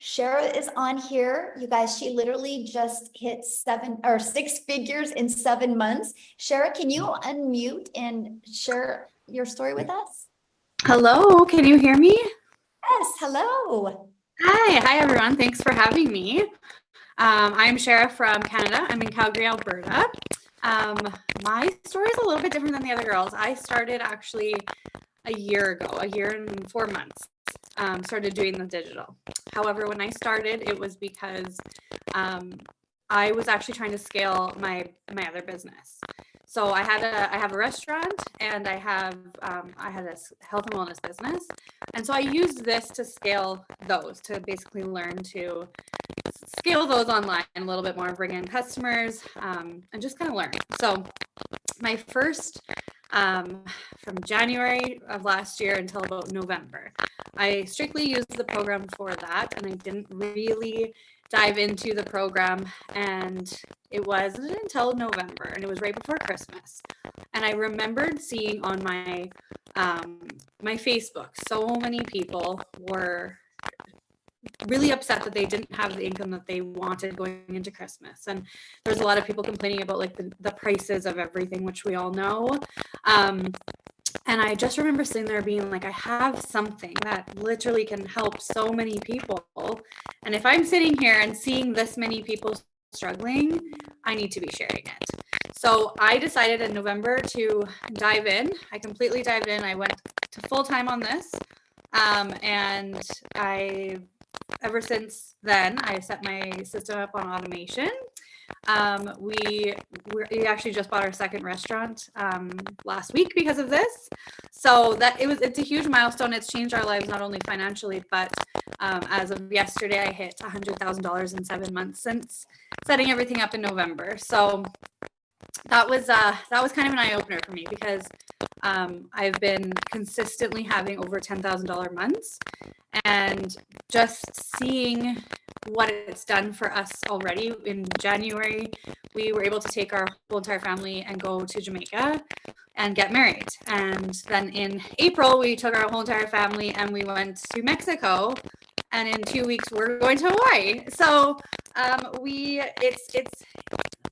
Shara is on here. You guys, she literally just hit 6 figures in 7 months. Shara, can you unmute and share your story with us? Hello, can you hear me? Yes, hello. Hi everyone. Thanks for having me. I'm Shara from Canada. I'm in Calgary, Alberta. My story is a little bit different than the other girls. I started actually a year ago, a year and 4 months, started doing the digital. However, when I started, it was because I was actually trying to scale my other business. So I have a restaurant and I had a health and wellness business. And so I used this to scale those, to basically learn to scale those online a little bit more, bring in customers, and just kind of learn. So my first from January of last year until about November. I strictly used the program for that, and I didn't really dive into the program, and it wasn't until November, and it was right before Christmas. And I remembered seeing on my my Facebook, so many people were really upset that they didn't have the income that they wanted going into Christmas. And there's a lot of people complaining about like the prices of everything, which we all know. And I just remember sitting there being like, I have something that literally can help so many people. And if I'm sitting here and seeing this many people struggling, I need to be sharing it. So I decided in November to dive in. I completely dived in. I went to full time on this. And ever since then, I set my system up on automation. We actually just bought our second restaurant last week because of this. So it's a huge milestone. It's changed our lives, not only financially, but as of yesterday, I hit $100,000 in 7 months since setting everything up in November. So that was kind of an eye opener for me, because I've been consistently having over $10,000 months, and just seeing what it's done for us already. In January, we were able to take our whole entire family and go to Jamaica and get married. And then in April, we took our whole entire family and we went to Mexico. And in 2 weeks, we're going to Hawaii. So it's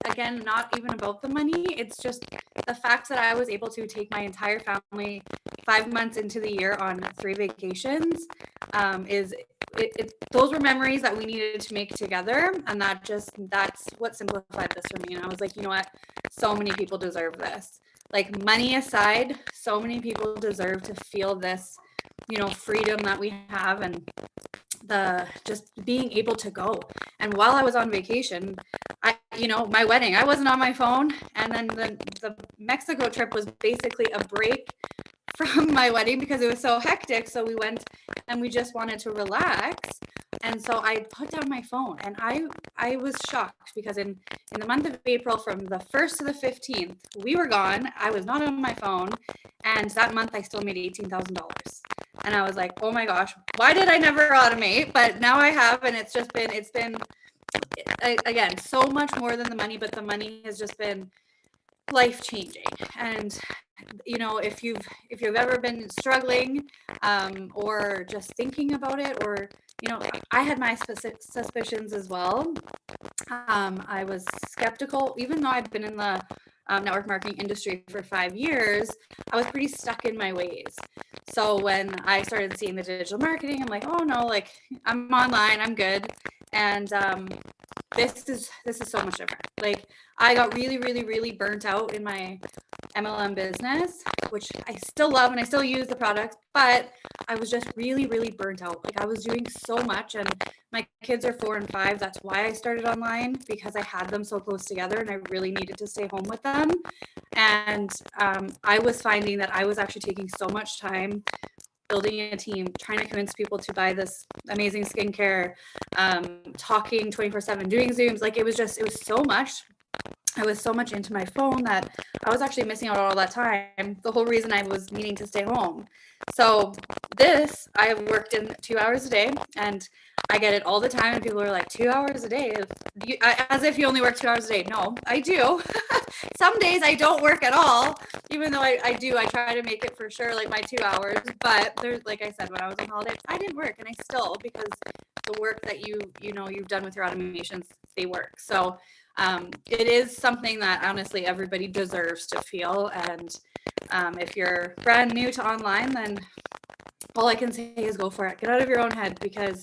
again, not even about the money. It's just the fact that I was able to take my entire family 5 months into the year on 3 vacations. Those were memories that we needed to make together. And that's what simplified this for me. And I was like, you know what? So many people deserve this. Like, money aside, so many people deserve to feel this, freedom that we have, and the just being able to go. And while I was on vacation, my wedding, I wasn't on my phone. And then the Mexico trip was basically a break from my wedding because it was so hectic. So we went and we just wanted to relax. And so I put down my phone, and I was shocked because in the month of April, from the 1st to the 15th, we were gone. I was not on my phone. And that month I still made $18,000. And I was like, oh my gosh, why did I never automate? But now I have, and it's been again, so much more than the money, but the money has just been life-changing. And if you've ever been struggling or just thinking about it, or I had my suspicions as well. I was skeptical, even though I've been in the network marketing industry for 5 years. I was pretty stuck in my ways. So when I started seeing the digital marketing, I'm like, oh no, like, I'm online, I'm good. And this is so much different. Like, I got really, really, really burnt out in my MLM business, which I still love and I still use the product, but I was just really, really burnt out. Like, I was doing so much, and my kids are 4 and 5. That's why I started online, because I had them so close together and I really needed to stay home with them. And I was finding that I was actually taking so much time building a team, trying to convince people to buy this amazing skincare, talking 24/7, doing Zooms. Like, it was so much. I was so much into my phone that I was actually missing out on all that time. The whole reason I was needing to stay home. So this, I have worked in 2 hours a day, and I get it all the time. And people are like, 2 hours a day? As if you only work 2 hours a day. No, I do. Some days I don't work at all, even though I do. I try to make it for sure, like, my 2 hours. But there's, like I said, when I was on holiday, I didn't work, and I still, because the work that you've done with your automations, they work. So it is something that honestly everybody deserves to feel. And if you're brand new to online, then all I can say is go for it. Get out of your own head, because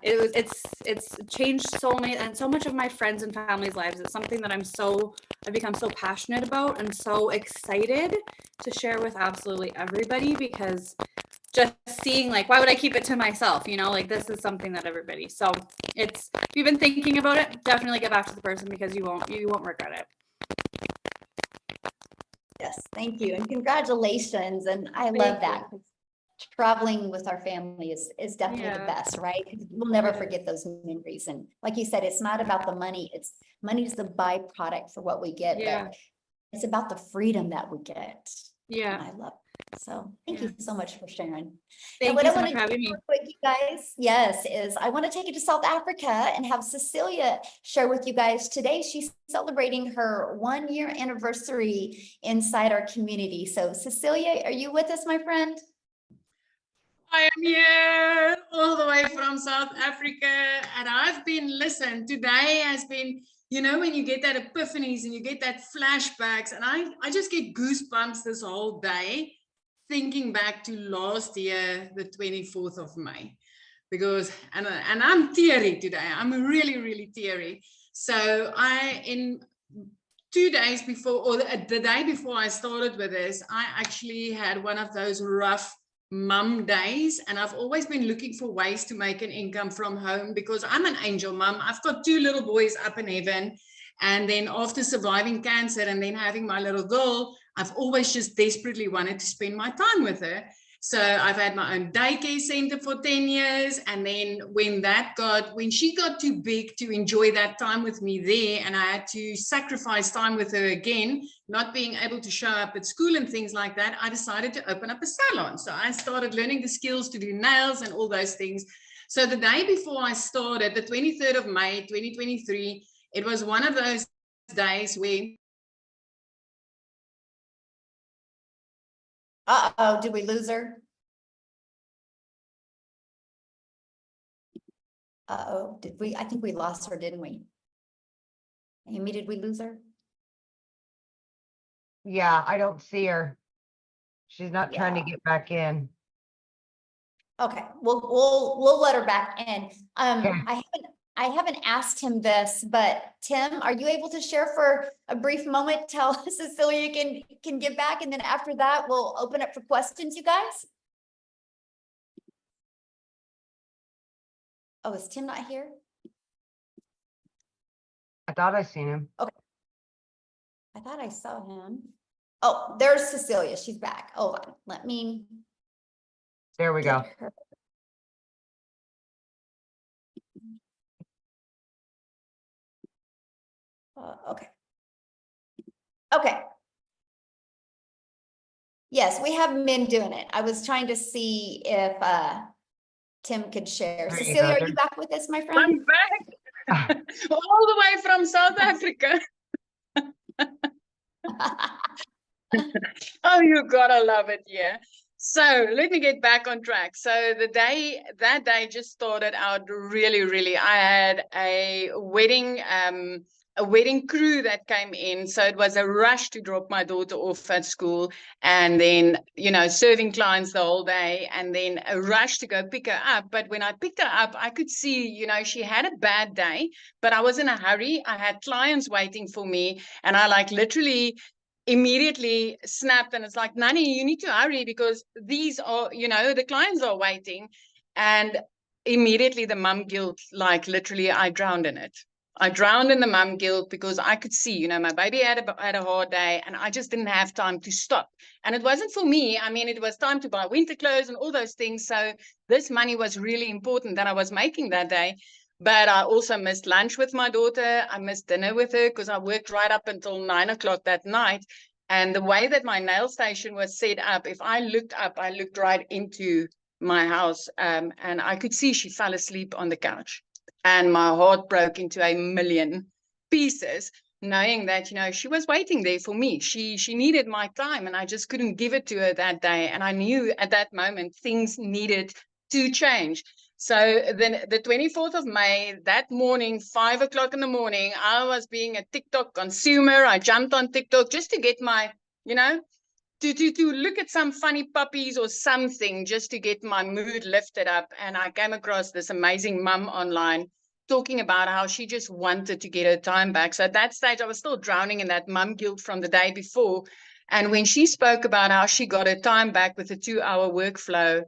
it's changed so much of my friends and family's lives. It's something that I've become so passionate about and so excited to share with absolutely everybody, because just seeing, like, why would I keep it to myself? Like, this is something that everybody. So if you've been thinking about it, definitely get back to the person, because you won't regret it. Yes, thank you. And congratulations. And I love that. Traveling with our family is definitely the best, right? We'll never forget those memories. And like you said, it's not about the money. Money's the byproduct for what we get. Yeah. But It's about the freedom that we get. And Yeah. I love it. So thank you so much for sharing. And Thank what you I so want much to for do having me. real quick, you guys, yes, is I want to take you to South Africa and have Cecilia share with you guys today. She's celebrating her 1-year anniversary inside our community. So Cecilia, are you with us, my friend? I am here all the way from South Africa, and I've been, listen, today has been, you know, when you get that epiphanies and you get that flashbacks, and I just get goosebumps this whole day thinking back to last year, the 24th of May, because, and I'm teary today. I'm really, really teary. So in 2 days before, or the day before I started with this, I actually had one of those rough mum days, and I've always been looking for ways to make an income from home because I'm an angel mum. I've got 2 little boys up in heaven, and then after surviving cancer and then having my little girl, I've always just desperately wanted to spend my time with her. So I've had my own daycare center for 10 years. And then when she got too big to enjoy that time with me there, and I had to sacrifice time with her again, not being able to show up at school and things like that, I decided to open up a salon. So I started learning the skills to do nails and all those things. So the day before I started, the 23rd of May, 2023, it was one of those days where Uh-oh, did we lose her? Uh-oh, I think we lost her, didn't we? Amy, did we lose her? Yeah, I don't see her. She's not trying to Yeah. get back in. Okay, we'll let her back in. Okay. I haven't asked him this, but Tim, are you able to share for a brief moment till Cecilia can get back, and then after that we'll open up for questions, you guys? Oh, is Tim not here? I thought I seen him. I thought I saw him. Oh, there's Cecilia. She's back. Hold on. Let me There we go. get her. Okay. Okay. Yes, we have men doing it. I was trying to see if Tim could share. There you Cecilia, go. are you back with us, my friend? I'm back all the way from South Africa. Oh, you gotta love it, yeah. So let me get back on track. So that day just started out really, really. I had a wedding crew that came in. So it was a rush to drop my daughter off at school, and then, you know, serving clients the whole day, and then a rush to go pick her up. But when I picked her up, I could see, you know, she had a bad day, but I was in a hurry. I had clients waiting for me, and I like literally immediately snapped, and it's like, Nani, you need to hurry because these are, you know, the clients are waiting. And immediately the mum guilt, like literally I drowned in it. I drowned in the mum guilt because I could see, you know, my baby had a hard day, and I just didn't have time to stop. And it wasn't for me. I mean, it was time to buy winter clothes and all those things. So this money was really important that I was making that day. But I also missed lunch with my daughter. I missed dinner with her because I worked right up until 9 o'clock that night. And the way that my nail station was set up, if I looked up, I looked right into my house, and I could see she fell asleep on the couch. And my heart broke into a million pieces, knowing that, you know, she was waiting there for me. She needed my time, and I just couldn't give it to her that day. And I knew at that moment things needed to change. So then the 24th of May, that morning, 5 o'clock in the morning, I was being a TikTok consumer. I jumped on TikTok just to get my, you know, to look at some funny puppies or something, just to get my mood lifted up. And I came across this amazing mum online talking about how she just wanted to get her time back. So at that stage, I was still drowning in that mum guilt from the day before. And when she spoke about how she got her time back with a 2-hour workflow,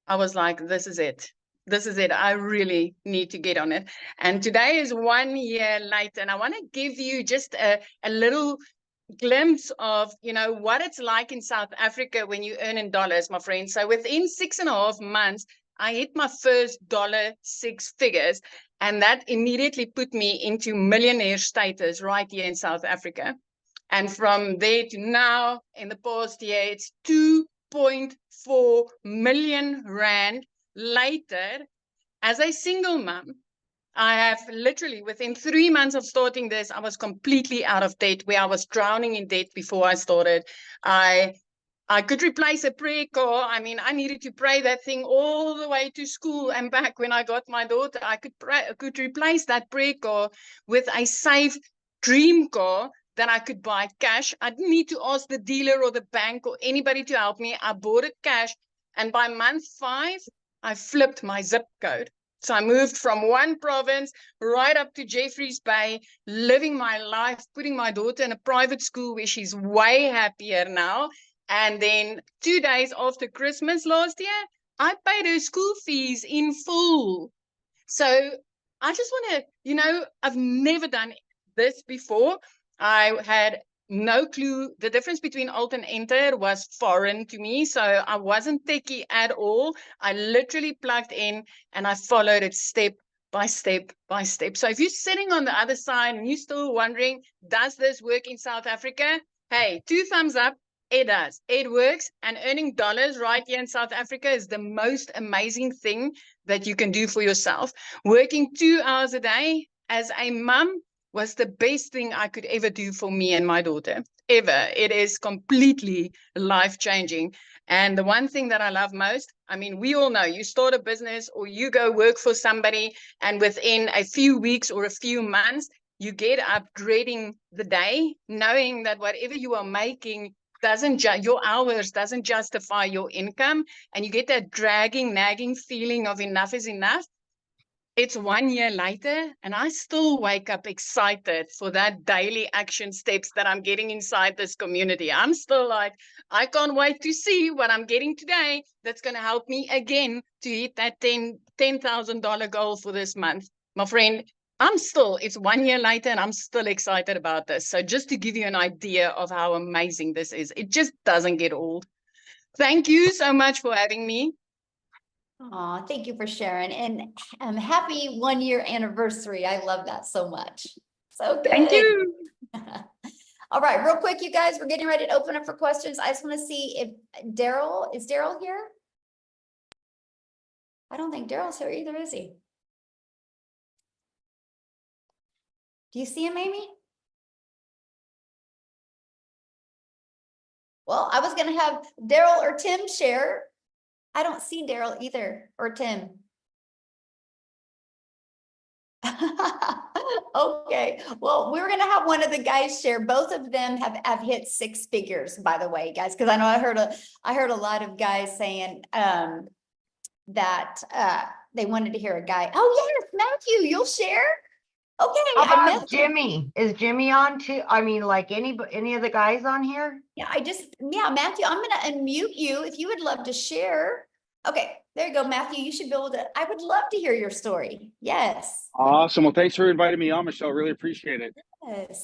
I was like, this is it. This is it. I really need to get on it. And today is 1 year later, and I want to give you just a little glimpse of, you know, what it's like in South Africa when you earn in dollars, my friends. So within 6.5 months, I hit my first $6 figures, and that immediately put me into millionaire status right here in South Africa. And from there to now, in the past year, it's 2.4 million rand later. As a single mom, I have literally, within 3 months of starting this, I was completely out of debt, where I was drowning in debt before I started. I could replace a prayer car. I mean, I needed to pray that thing all the way to school and back when I got my daughter. I could replace that prayer car with a safe dream car that I could buy cash. I didn't need to ask the dealer or the bank or anybody to help me. I bought it cash. And by month 5, I flipped my zip code. So I moved from one province right up to Jeffreys Bay, living my life, putting my daughter in a private school where she's way happier now. And then 2 days after Christmas last year, I paid her school fees in full. So I just want to, I've never done this before. I had no clue. The difference between alt and enter was foreign to me. So I wasn't techie at all. I literally plugged in and I followed it step by step by step. So if you're sitting on the other side and you're still wondering, does this work in South Africa? Hey, 2 thumbs up. It does. It works. And earning dollars right here in South Africa is the most amazing thing that you can do for yourself. Working 2 hours a day as a mom was the best thing I could ever do for me and my daughter, ever. It is completely life-changing. And the one thing that I love most, I mean, we all know you start a business or you go work for somebody, and within a few weeks or a few months, you get up dreading the day, knowing that whatever you are making your hours doesn't justify your income, and you get that dragging, nagging feeling of enough is enough. It's 1 year later, and I still wake up excited for that daily action steps that I'm getting inside this community. I'm still like, I can't wait to see what I'm getting today that's going to help me again to hit that $10,000 goal for this month. My friend, it's 1 year later and I'm still excited about this. So just to give you an idea of how amazing this is, it just doesn't get old. Thank you so much for having me. Aw, thank you for sharing, and happy 1 year anniversary. I love that so much. So good. Thank you. All right, real quick, you guys, we're getting ready to open up for questions. I just want to see if is Daryl here? I don't think Daryl's here either, is he? Do you see him, Amy? Well, I was going to have Daryl or Tim share. I don't see Daryl either, or Tim. Okay, well, we're gonna have one of the guys share. Both of them have hit 6 figures, by the way, guys, because I know I heard a lot of guys saying that they wanted to hear a guy. Oh yes, Matthew, you'll share. Okay, How I about met Jimmy? Is Jimmy on too? I mean, like any of the guys on here? Yeah, Matthew, I'm gonna unmute you if you would love to share. Okay, there you go, Matthew. You should be able to. I would love to hear your story. Yes. Awesome. Well, thanks for inviting me on, Michelle. Really appreciate it. Yes.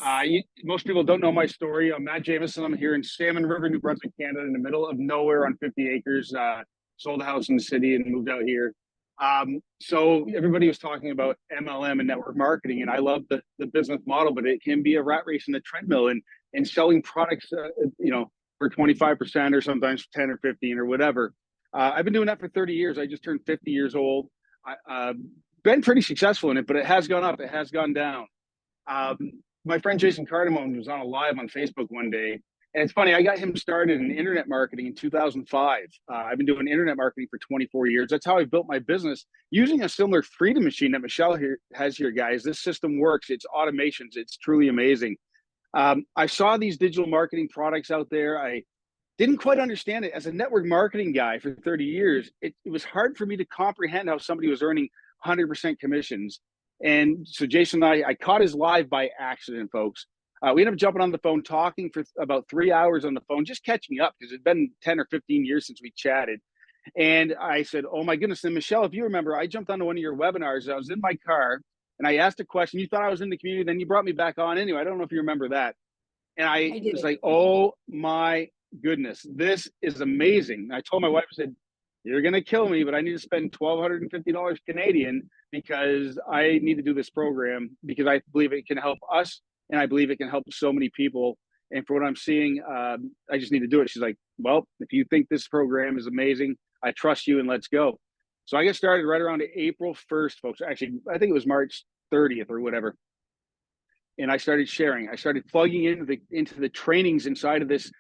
Most people don't know my story. I'm Matt Jameson. I'm here in Salmon River, New Brunswick, Canada, in the middle of nowhere on 50 acres. Sold a house in the city and moved out here. So everybody was talking about MLM and network marketing, and I love the business model, but it can be a rat race in the treadmill and selling products, for 25% or sometimes 10 or 15 or whatever. I've been doing that for 30 years. I just turned 50 years old. Been pretty successful in it, but it has gone up. It has gone down. My friend Jason Cardamone was on a live on Facebook one day. And it's funny, I got him started in internet marketing in 2005. I've been doing internet marketing for 24 years. That's how I built my business using a similar freedom machine that Michelle has here, guys. This system works. It's automations. It's truly amazing. I saw these digital marketing products out there. I didn't quite understand it. As a network marketing guy for 30 years, it was hard for me to comprehend how somebody was earning 100% commissions. And so Jason and I caught his live by accident, folks. We ended up jumping on the phone, talking for about 3 hours on the phone, just catching up because it'd been 10 or 15 years since we chatted. And I said, oh my goodness. And Michelle, if you remember, I jumped onto one of your webinars. I was in my car and I asked a question. You thought I was in the community. Then you brought me back on anyway. I don't know if you remember that. And I was like, oh my goodness, this is amazing. I told my wife, I said, you're going to kill me, but I need to spend $1,250 Canadian because I need to do this program because I believe it can help us. And I believe it can help so many people. And for what I'm seeing, I just need to do it. She's like, well, if you think this program is amazing, I trust you and let's go. So I got started right around April 1st, folks. Actually, I think it was March 30th or whatever. And I started sharing. I started plugging into the trainings inside of this,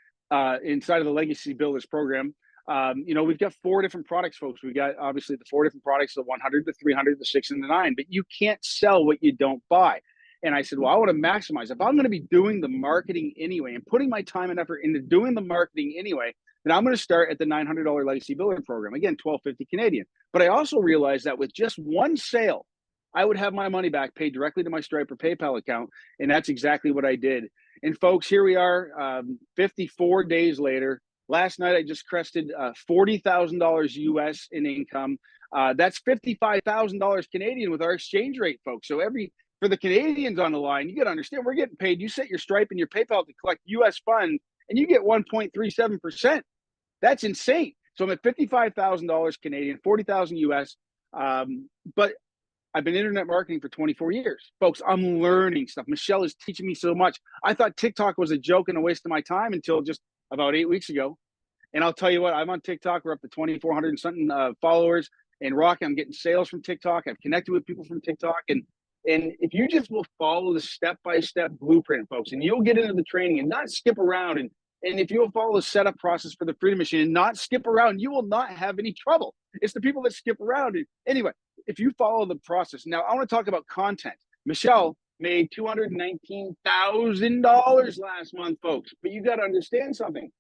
inside of the Legacy Builders program. We've got 4 different products, folks. We got obviously the 4 different products: the 100, the 300, the 6, and the 9. But you can't sell what you don't buy. And I said, well, I want to maximize. If I'm going to be doing the marketing anyway and putting my time and effort into doing the marketing anyway, then I'm going to start at the $900 Legacy Builder program. Again, $1,250 Canadian. But I also realized that with just one sale, I would have my money back paid directly to my Stripe or PayPal account. And that's exactly what I did. And folks, here we are 54 days later. Last night, I just crested $40,000 US in income. That's $55,000 Canadian with our exchange rate, folks. So for the Canadians on the line, you got to understand, we're getting paid. You set your Stripe and your PayPal to collect US funds, and you get 1.37%. That's insane. So I'm at $55,000 Canadian, 40,000 US. But I've been internet marketing for 24 years. Folks, I'm learning stuff. Michelle is teaching me so much. I thought TikTok was a joke and a waste of my time until just about 8 weeks ago. And I'll tell you what, I'm on TikTok. We're up to 2,400 and something followers. And Rocky, I'm getting sales from TikTok. I've connected with people from TikTok. And if you just will follow the step-by-step blueprint, folks, and you'll get into the training and not skip around. And if you'll follow the setup process for the Freedom Machine and not skip around, you will not have any trouble. It's the people that skip around. Anyway, if you follow the process. Now, I want to talk about content. Michelle made $219,000 last month, folks. But you got to understand something.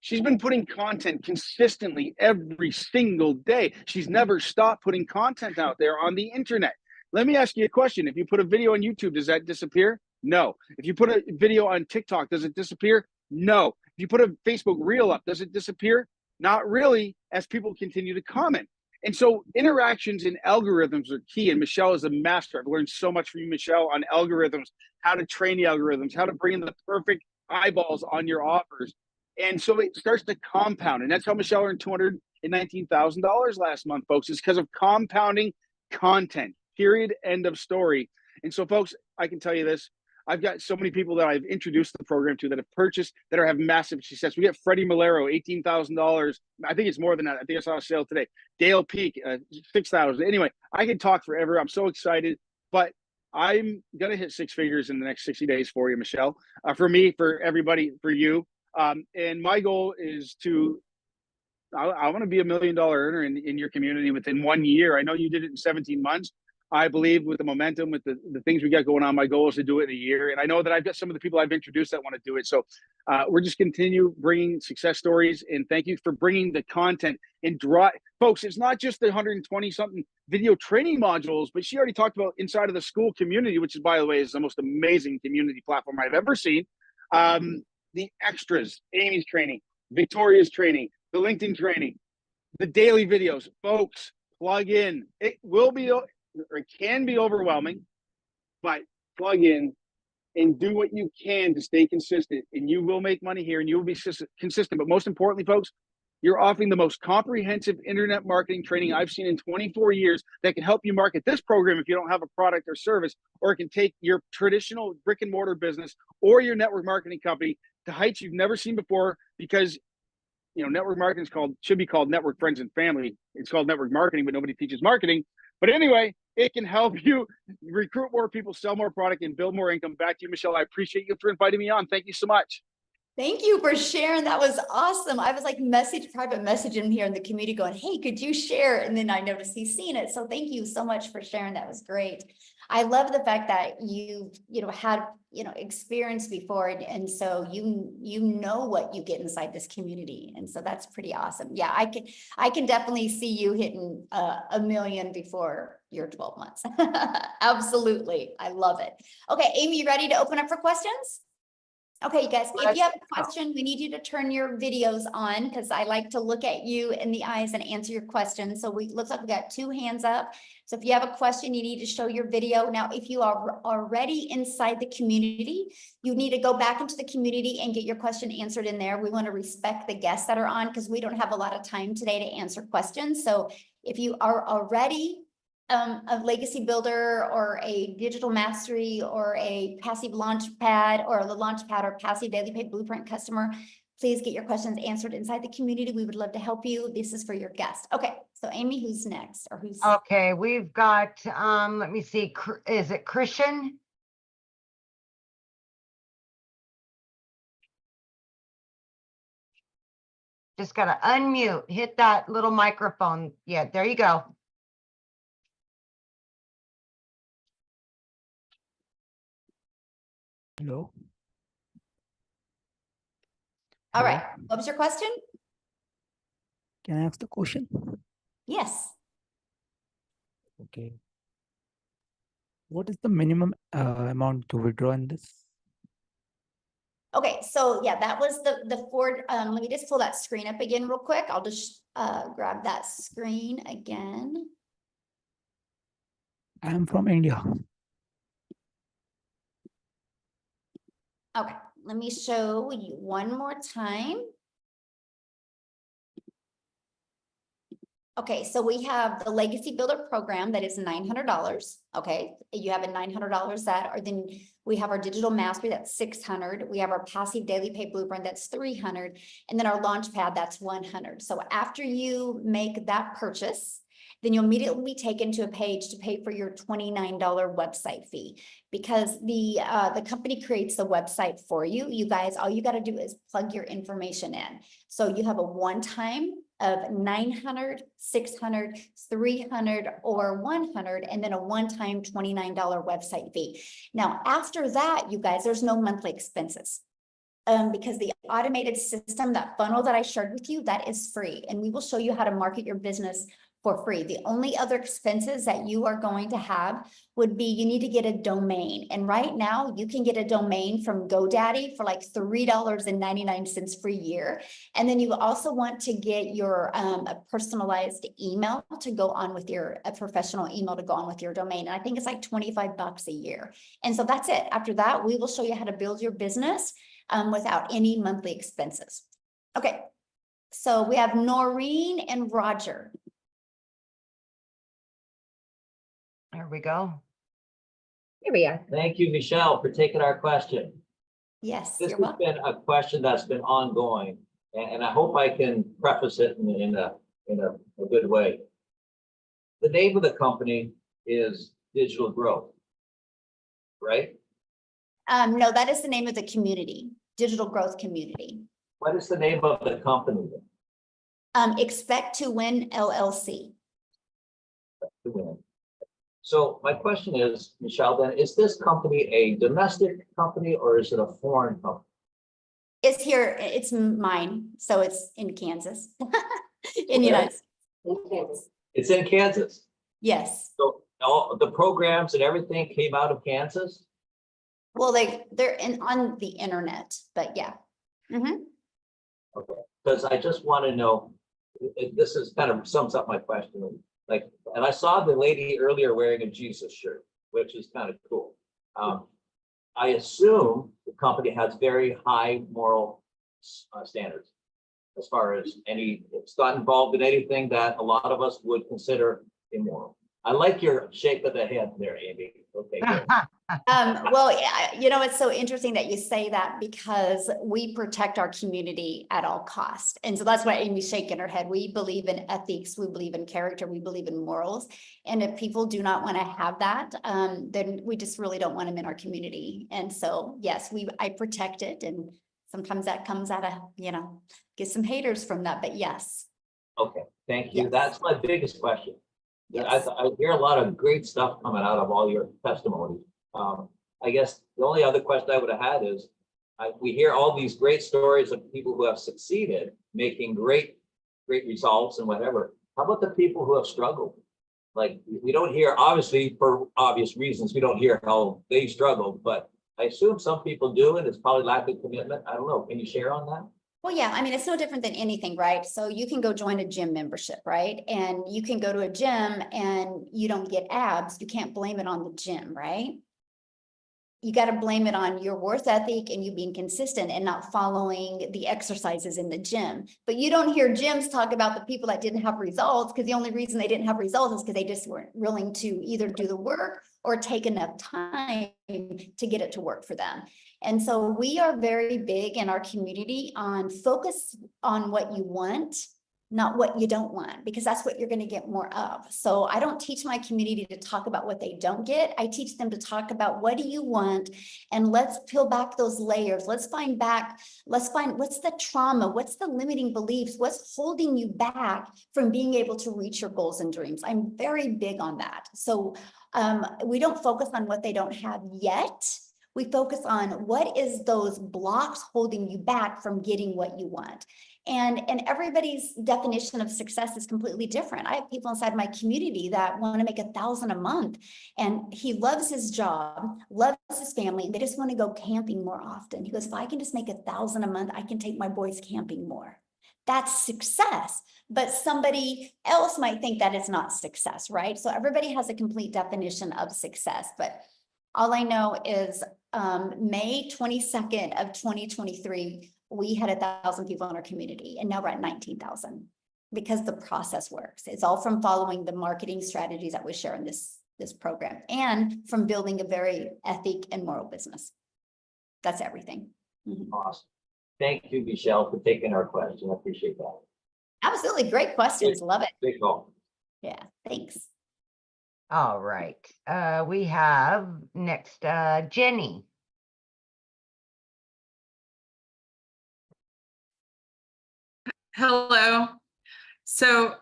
She's been putting content consistently every single day. She's never stopped putting content out there on the internet. Let me ask you a question. If you put a video on YouTube, does that disappear? No. If you put a video on TikTok, does it disappear? No. If you put a Facebook reel up, does it disappear? Not really, as people continue to comment. And so interactions and algorithms are key. And Michelle is a master. I've learned so much from you, Michelle, on algorithms, how to train the algorithms, how to bring in the perfect eyeballs on your offers. And so it starts to compound. And that's how Michelle earned $219,000 last month, folks. It's because of compounding content, period, end of story. And so, folks, I can tell you this. I've got so many people that I've introduced the program to that have purchased, that have massive success. We got Freddie Malero, $18,000. I think it's more than that. I think I saw a sale today. Dale Peak, $6,000. Anyway, I could talk forever. I'm so excited, but I'm going to hit 6 figures in the next 60 days for you, Michelle, for me, for everybody, for you. And my goal is I want to be $1 million earner in your community within 1 year. I know you did it in 17 months. I believe with the momentum, with the things we got going on, my goal is to do it in a year. And I know that I've got some of the people I've introduced that want to do it. So we're just continue bringing success stories. And thank you for bringing the content and folks, it's not just the 120 something video training modules, but she already talked about inside of the school community, which is, by the way, is the most amazing community platform I've ever seen. The extras, Amy's training, Victoria's training, the LinkedIn training, the daily videos, folks, plug in. It will be, or it can be overwhelming, but plug in and do what you can to stay consistent, and you will make money here and you will be consistent. But most importantly, folks, you're offering the most comprehensive internet marketing training I've seen in 24 years that can help you market this program if you don't have a product or service, or it can take your traditional brick and mortar business or your network marketing company to heights you've never seen before, because network marketing should be called network friends and family. It's called network marketing, but nobody teaches marketing. But anyway, it can help you recruit more people, sell more product, and build more income. Back to you, Michelle. I appreciate you for inviting me on. Thank you so much. Thank you for sharing. That was awesome. I was like private messaging here in the community going, hey, could you share? And then I noticed he's seen it. So thank you so much for sharing. That was great. I love the fact that you had, experience before. And so you know what you get inside this community. And so that's pretty awesome. Yeah, I can definitely see you hitting $1 million before your 12 months. Absolutely. I love it. Okay, Amy, you ready to open up for questions? Okay, you guys, if you have a question, we need you to turn your videos on, because I like to look at you in the eyes and answer your questions. So looks like we got 2 hands up. So if you have a question, you need to show your video. Now, if you are already inside the community, you need to go back into the community and get your question answered in there. We want to respect the guests that are on, because we don't have a lot of time today to answer questions. So if you are already a legacy builder or a digital mastery or a passive launch pad or the launch pad or passive daily pay blueprint customer, please get your questions answered inside the community. We would love to help you. This is for your guest. Okay, so Amy, who's next or who's? Okay, we've got, let me see, is it Christian? Just gotta unmute, hit that little microphone. Yeah, there you go. Hello. All Hello. right, what was your question? Can I ask the question? Yes. Okay. What is the minimum amount to withdraw in this? Okay, so yeah, that was the Ford. Let me just pull that screen up again real quick. I'll just grab that screen again. I am from India. Okay, let me show you one more time. Okay, so we have the Legacy Builder program that is $900. Okay, you have a $900 that, or then we have our digital mastery that's $600. We have our passive daily pay blueprint that's $300, and then our launch pad that's $100. So after you make that purchase, then you'll immediately be taken to a page to pay for your $29 website fee, because the company creates the website for you. You guys, all you got to do is plug your information in. So you have a one-time of 900, 600, 300, or 100, and then a one-time $29 website fee. Now, after that, you guys, there's no monthly expenses. Because the automated system, that funnel that I shared with you, that is free. And we will show you how to market your business for free. The only other expenses that you are going to have would be, you need to get a domain. And right now you can get a domain from GoDaddy for like $3.99 per year. And then you also want to get your a personalized email to go on with a professional email to go on with your domain. And I think it's like $25 a year. And so that's it. After that, we will show you how to build your business without any monthly expenses. Okay. So we have Noreen and Roger. There we go. Here we are. Thank you, Michelle, for taking our question. Yes, This you're has welcome. been a question that's been ongoing, and I hope I can preface it in a good way. The name of the company is Digital Growth, right? No, that is the name of the community, Digital Growth Community. What is the name of the company? Expect to Win LLC. So my question is, Michelle, then, is this company a domestic company or is it a foreign company? It's here, it's mine, so it's in Kansas, in the United States. It's in Kansas. Yes. So all the programs and everything came out of Kansas? Well, they're on the internet, but yeah. Mm-hmm. Okay, because I just want to know, this is kind of sums up my question. Like, and I saw the lady earlier wearing a Jesus shirt, which is kind of cool. I assume the company has very high moral standards as far as it's not involved in anything that a lot of us would consider immoral. I like your shake of the head there, Amy. Okay, good. Well, you know, it's so interesting that you say that, because we protect our community at all costs. And so that's why Amy's shaking her head. We believe in ethics. We believe in character. We believe in morals. And if people do not want to have that, then we just really don't want them in our community. And so, yes, I protect it. And sometimes that comes out of, get some haters from that, but yes. Okay, thank you. Yes. That's my biggest question. Yes. I hear a lot of great stuff coming out of all your testimonies. I guess the only other question I would have had is, we hear all these great stories of people who have succeeded, making great results and whatever. How about the people who have struggled? Like, we don't hear, obviously, for obvious reasons, we don't hear how they struggled, but I assume some people do, and it's probably lack of commitment. I don't know. Can you share on that? Well, yeah, I mean, it's no different than anything, right? So you can go join a gym membership, right? And you can go to a gym and you don't get abs. You can't blame it on the gym, right? you got to blame it on your worth ethic and you being consistent and not following the exercises in the gym. But you don't hear gyms talk about the people that didn't have results, because the only reason they didn't have results is because they just weren't willing to either do the work or take enough time to get it to work for them. And so we are very big in our community on focus on what you want, not what you don't want, because that's what you're going to get more of. So I don't teach my community to talk about what they don't get. I teach them to talk about what do you want, and let's peel back those layers. Let's find what's the trauma, what's the limiting beliefs, what's holding you back from being able to reach your goals and dreams. I'm very big on that. So we don't focus on what they don't have yet. We focus on what is those blocks holding you back from getting what you want. And everybody's definition of success is completely different. I have people inside my community that want to make $1,000 a month, and he loves his job, loves his family, and they just want to go camping more often. He goes, if I can just make $1,000 a month, I can take my boys camping more. That's success. But somebody else might think that is not success, right? So everybody has a complete definition of success. But all I know is May 22nd of 2023, we had 1,000 people in our community, and now we're at 19,000 because the process works. It's all from following the marketing strategies that we share in this program, and from building a very ethic and moral business. That's everything. Mm-hmm. Awesome. Thank you, Michelle, for taking our question. I appreciate that. Absolutely. Great questions. Love it. Big call. Yeah. Thanks. All right. We have next, Jenny. Hello. So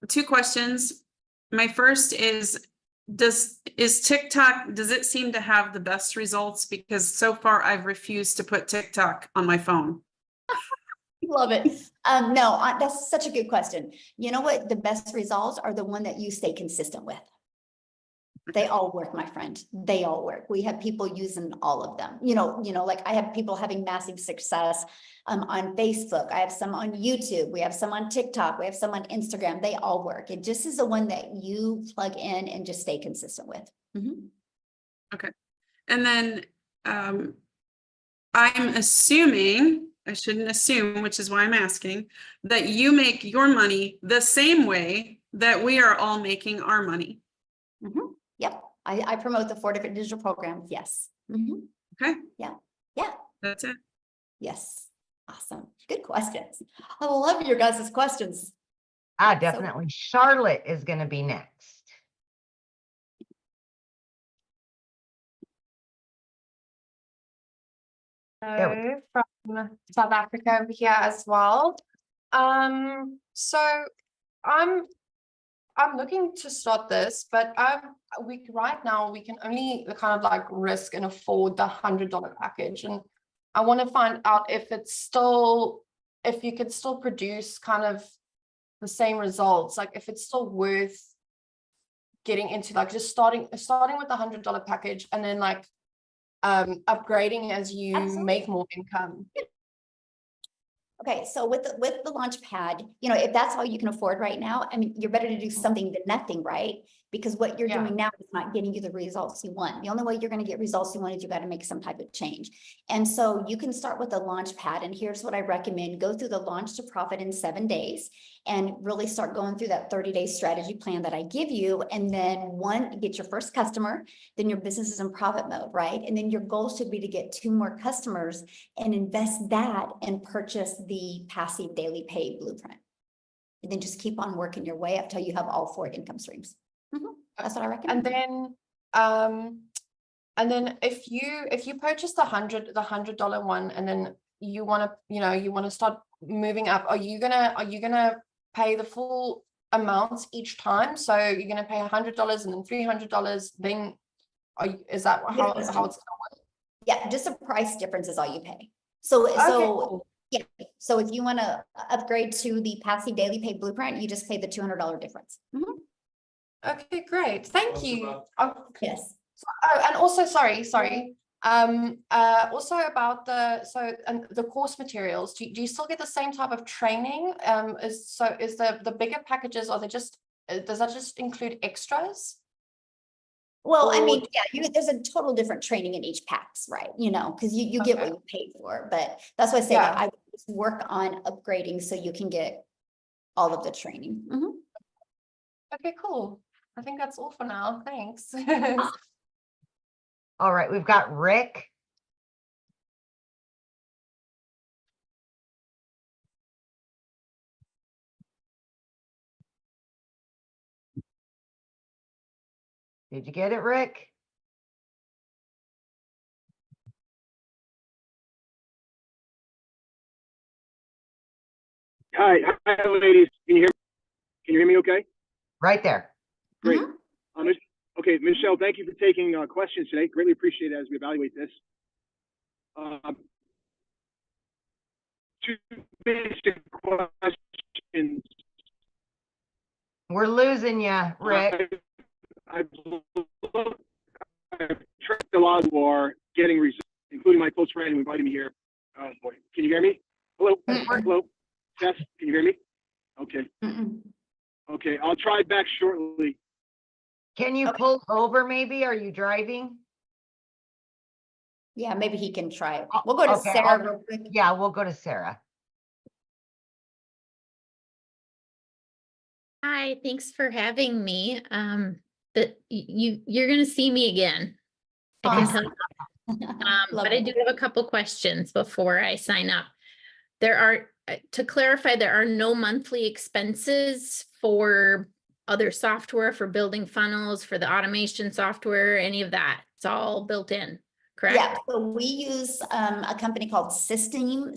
2 questions. My first is TikTok, does it seem to have the best results? Because so far I've refused to put TikTok on my phone. Love it. No, that's such a good question. You know what? The best results are the one that you stay consistent with. They all work, my friend. They all work. We have people using all of them. Like I have people having massive success on Facebook. I have some on YouTube. We have some on TikTok. We have some on Instagram. They all work. It just is the one that you plug in and just stay consistent with. Mm-hmm. Okay. And then I'm assuming, I shouldn't assume, which is why I'm asking, that you make your money the same way that we are all making our money. Mm-hmm. Yep. I promote the 4 different digital programs. Yes. Mm-hmm. Okay. Yeah. Yeah. That's it. Yes. Awesome. Good questions. I love your guys' questions. Definitely. Charlotte is going to be next. Hello from South Africa over here as well. So I'm looking to start this, but right now we can only kind of like risk and afford the $100 package, and I want to find out if you could still produce kind of the same results, like if it's still worth getting into, like just starting with the $100 package and then like upgrading as you Absolutely. make more income. Okay, so with the launch pad, if that's all you can afford right now, I mean, you're better to do something than nothing, right? Because what you're doing now is not getting you the results you want. The only way you're going to get results you want is you got to make some type of change. And so you can start with the launch pad. And here's what I recommend. Go through the launch to profit in 7 days and really start going through that 30-day strategy plan that I give you. And then get your first customer, then your business is in profit mode, right? And then your goal should be to get 2 more customers and invest that and purchase the passive daily pay blueprint. And then just keep on working your way up till you have all 4 income streams. Mm-hmm. That's what I recommend. And then if you purchase the $100 one, and then you want to start moving up, are you gonna pay the full amounts each time? So you're gonna pay $100 and then $300. Then is that how it's gonna work? Yeah, just a price difference is all you pay. So cool. Yeah. So if you want to upgrade to the passive daily pay blueprint, you just pay the $200 difference. Mm-hmm. Okay, great. Thank you. Yes. And also, sorry. Also about the course materials. Do you still get the same type of training? Is the bigger packages, does that just include extras? Well, I mean, yeah, there's a total different training in each packs, right? You know, because you get what you pay for, but that's why I say that I would just work on upgrading so you can get all of the training. Mhm. Okay, cool. I think that's all for now. Thanks. All right, we've got Rick. Did you get it, Rick? Hi, ladies. Can you hear me okay? Right there. Great. Okay, Michelle, thank you for taking questions today. Greatly appreciate it as we evaluate this. Two basic questions. We're losing you, Rick. I've tracked a lot who are getting results, including my close friend who invited me here. Oh boy, can you hear me? Hello, hello, Tess, can you hear me? Okay. Okay, I'll try back shortly. Can you pull over maybe? Are you driving? Yeah, maybe he can try it. We'll go to Sarah real quick. Yeah, we'll go to Sarah. Hi, thanks for having me. But you're gonna see me again. I can tell you. But I do have a couple questions before I sign up. There are, to clarify, there are no monthly expenses for other software, for building funnels, for the automation software, any of that. It's all built in, correct? Yeah, so we use a company called Systeme.io,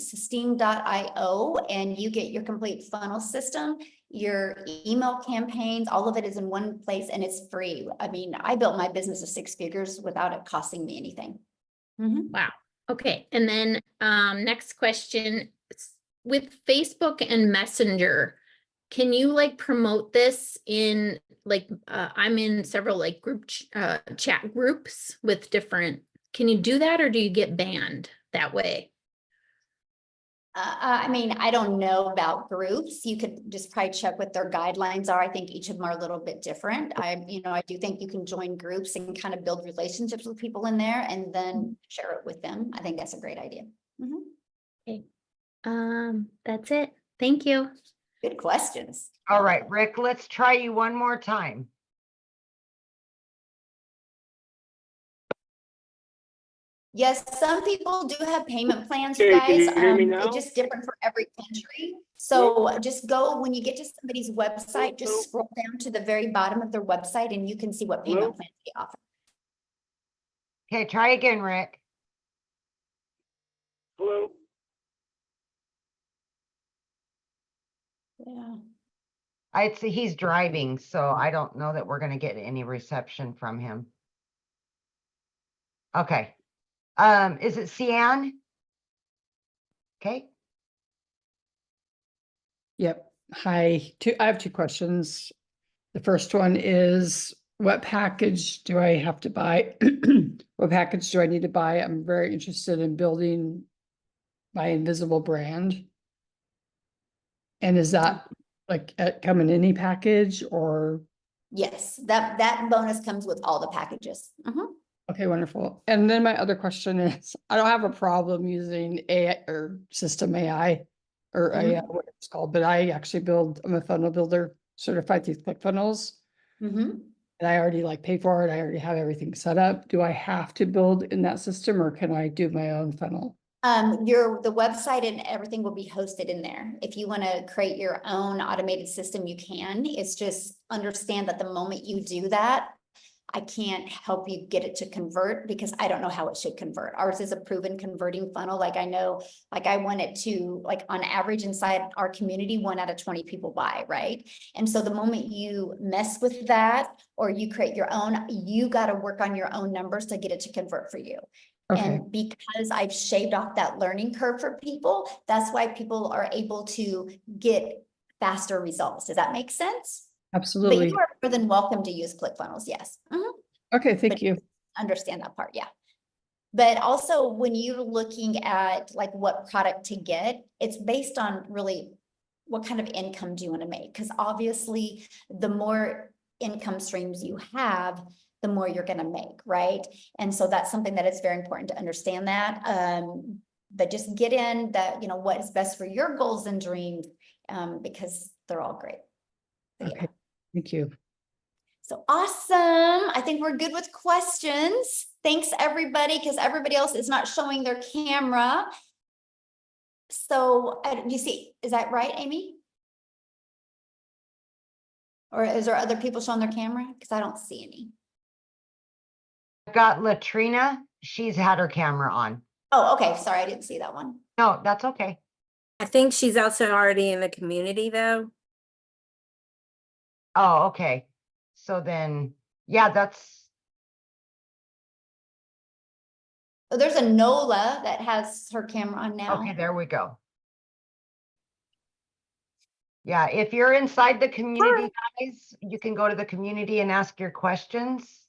and you get your complete funnel system, your email campaigns, all of it is in one place and it's free. I mean, I built my business of 6 figures without it costing me anything. Wow. Okay. And then next question, with Facebook and Messenger, can you like promote this in like, I'm in several like chat groups with different, can you do that or do you get banned that way? I mean, I don't know about groups. You could just probably check what their guidelines are. I think each of them are a little bit different. I do think you can join groups and kind of build relationships with people in there and then share it with them. I think that's a great idea. Okay. That's it. Thank you. Good questions. All right, Rick, let's try you one more time. Yes, some people do have payment plans, Okay, you guys. can you hear me now? It's just different for every country. So just go, when you get to somebody's website, just scroll down to the very bottom of their website and you can see what payment plans they offer. Okay, try again, Rick. Hello. Yeah. I'd say he's driving, so I don't know that we're gonna get any reception from him. Okay. Is it Cian? Okay. Yep. Hi. I have 2 questions. The first one is, what package do I have to buy? What package do I need to buy? I'm very interested in building my invisible brand. And is that like come in any package or? Yes, that bonus comes with all the packages. Okay, wonderful. And then my other question is, I don't have a problem using AI or system AI or AI, what it's called, but I actually I'm a funnel builder certified through ClickFunnels. And I already like pay for it. I already have everything set up. Do I have to build in that system or can I do my own funnel? The website and everything will be hosted in there. If you want to create your own automated system, you can. It's just understand that the moment you do that, I can't help you get it to convert because I don't know how it should convert. Ours is a proven converting funnel. Like I know, like I want it to, like on average inside our community, 1 out of 20 people buy, right? And so the moment you mess with that or you create your own, you got to work on your own numbers to get it to convert for you. Okay. And because I've shaved off that learning curve for people, that's why people are able to get faster results. Does that make sense? Absolutely. But you are more than welcome to use ClickFunnels, yes. Okay, thank you. Understand that part, yeah. But also when you're looking at like what product to get, it's based on really what kind of income do you want to make? Because obviously the more income streams you have, the more you're going to make, right? And so that's something that it's very important to understand that. But just get in that, you know, what is best for your goals and dreams, because they're all great. So, Okay, thank you. So awesome. I think we're good with questions. Thanks everybody, because everybody else is not showing their camera. So you see, is that right, Amy? Or is there other people showing their camera? Because I don't see any. I've got Latrina. She's had her camera on. Oh, okay. Sorry, I didn't see that one. No, that's okay. I think she's also already in the community though. Oh, okay. So then, yeah, that's, Oh, there's a Nola that has her camera on now. okay, there we go. Yeah, if you're inside the community, guys, you can go to the community and ask your questions.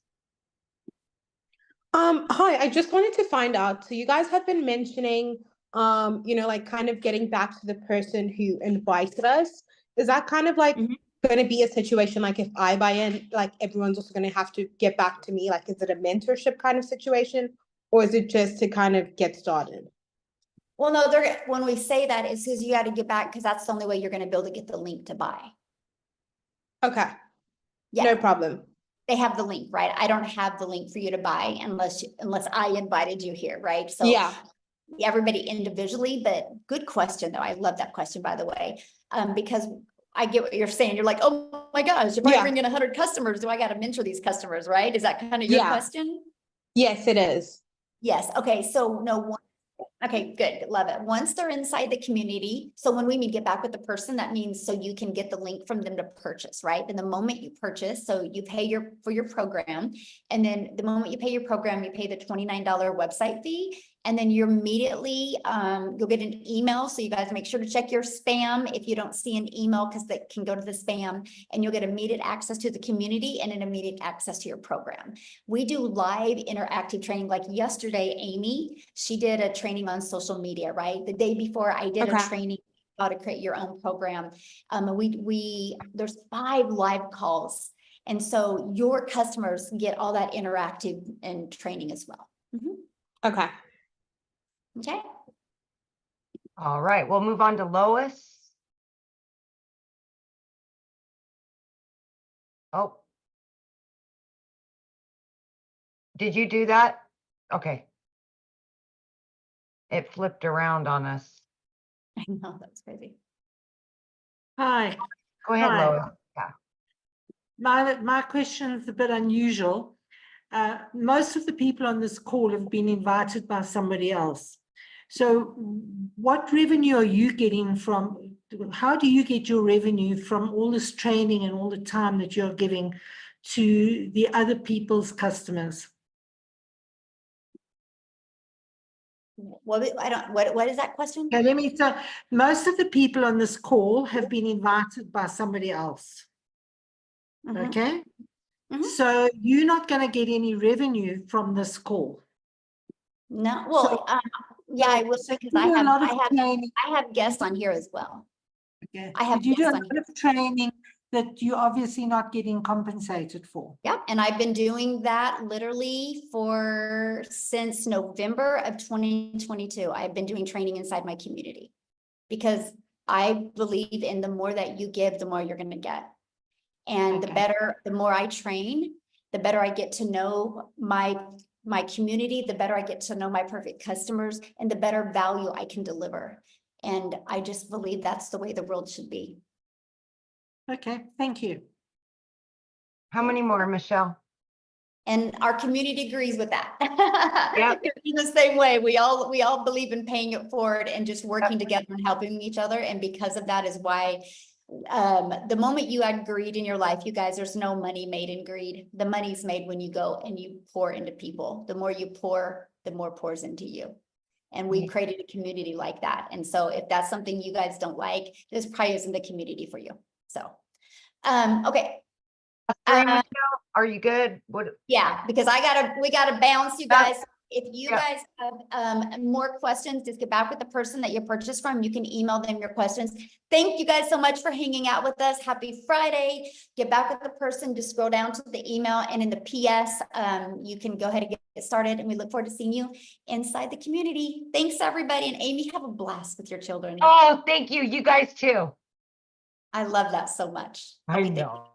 Hi, I just wanted to find out, so you guys have been mentioning, you know, like kind of getting back to the person who invited us. Is that kind of like going to be a situation like if I buy in, like everyone's also going to have to get back to me? Like, is it a mentorship kind of situation, or is it just to kind of get started? Well, no, they're, when we say that, it's because you got to get back, because that's the only way you're going to be able to get the link to buy. Okay. Yeah. No problem. They have the link, right? I don't have the link for you to buy unless I invited you here, right? So yeah, everybody individually, but good question though. I love that question, by the way, because I get what you're saying. You're like, oh my gosh, if I bring in 100 customers, do I got to mentor these customers, right? Is that kind of your question? Yes, it is. Yes. Okay. So no. Okay, good. Love it. Once they're inside the community, so when we mean get back with the person, that means so you can get the link from them to purchase, right? And the moment you purchase, so you pay for your program, and then the moment you pay your program, you pay the $29 website fee, and then you're immediately, you'll get an email. So you guys make sure to check your spam if you don't see an email, because that can go to the spam, and you'll get immediate access to the community and an immediate access to your program. We do live interactive training. Like yesterday, Amy, she did a training on social media, right? The day before I did a training how to create your own program. There's 5 live calls. And so your customers get all that interactive and training as well. Okay. Okay. All right, we'll move on to Lois. Oh. Did you do that? Okay. It flipped around on us. I know, that's crazy. Hi. Go ahead, Hi. Lois. Yeah. My question is a bit unusual. Most of the people on this call have been invited by somebody else. So what revenue are you getting from, how do you get your revenue from all this training and all the time that you're giving to the other people's customers? What is that question? Okay, let me say, most of the people on this call have been invited by somebody else. Okay. So you're not going to get any revenue from this call. No, well, yeah, I will, because I have guests on here as well. Okay. I have you do a guests lot of training that you're obviously not getting compensated for. Yep, and I've been doing that literally since November of 2022. I've been doing training inside my community because I believe in the more that you give, the more you're going to get. And the more I train, the better I get to know my community, the better I get to know my perfect customers, and the better value I can deliver. And I just believe that's the way the world should be. Okay, thank you. How many more, Michelle? And our community agrees with that. Yep. In the same way, we all believe in paying it forward and just working together and helping each other. And because of that is why the moment you add greed in your life, you guys, there's no money made in greed. The money's made when you go and you pour into people. The more you pour, the more pours into you. And we created a community like that. And so if that's something you guys don't like, this probably isn't the community for you. So, okay. Are you good? Yeah, because we gotta bounce, you guys. If you Yeah. guys have more questions, just get back with the person that you purchased from. You can email them your questions. Thank you guys so much for hanging out with us. Happy Friday. Get back with the person, just scroll down to the email, and in the PS, you can go ahead and get started, and we look forward to seeing you inside the community. Thanks, everybody. And Amy, have a blast with your children. Oh, thank you. You guys too. I love that so much. I know.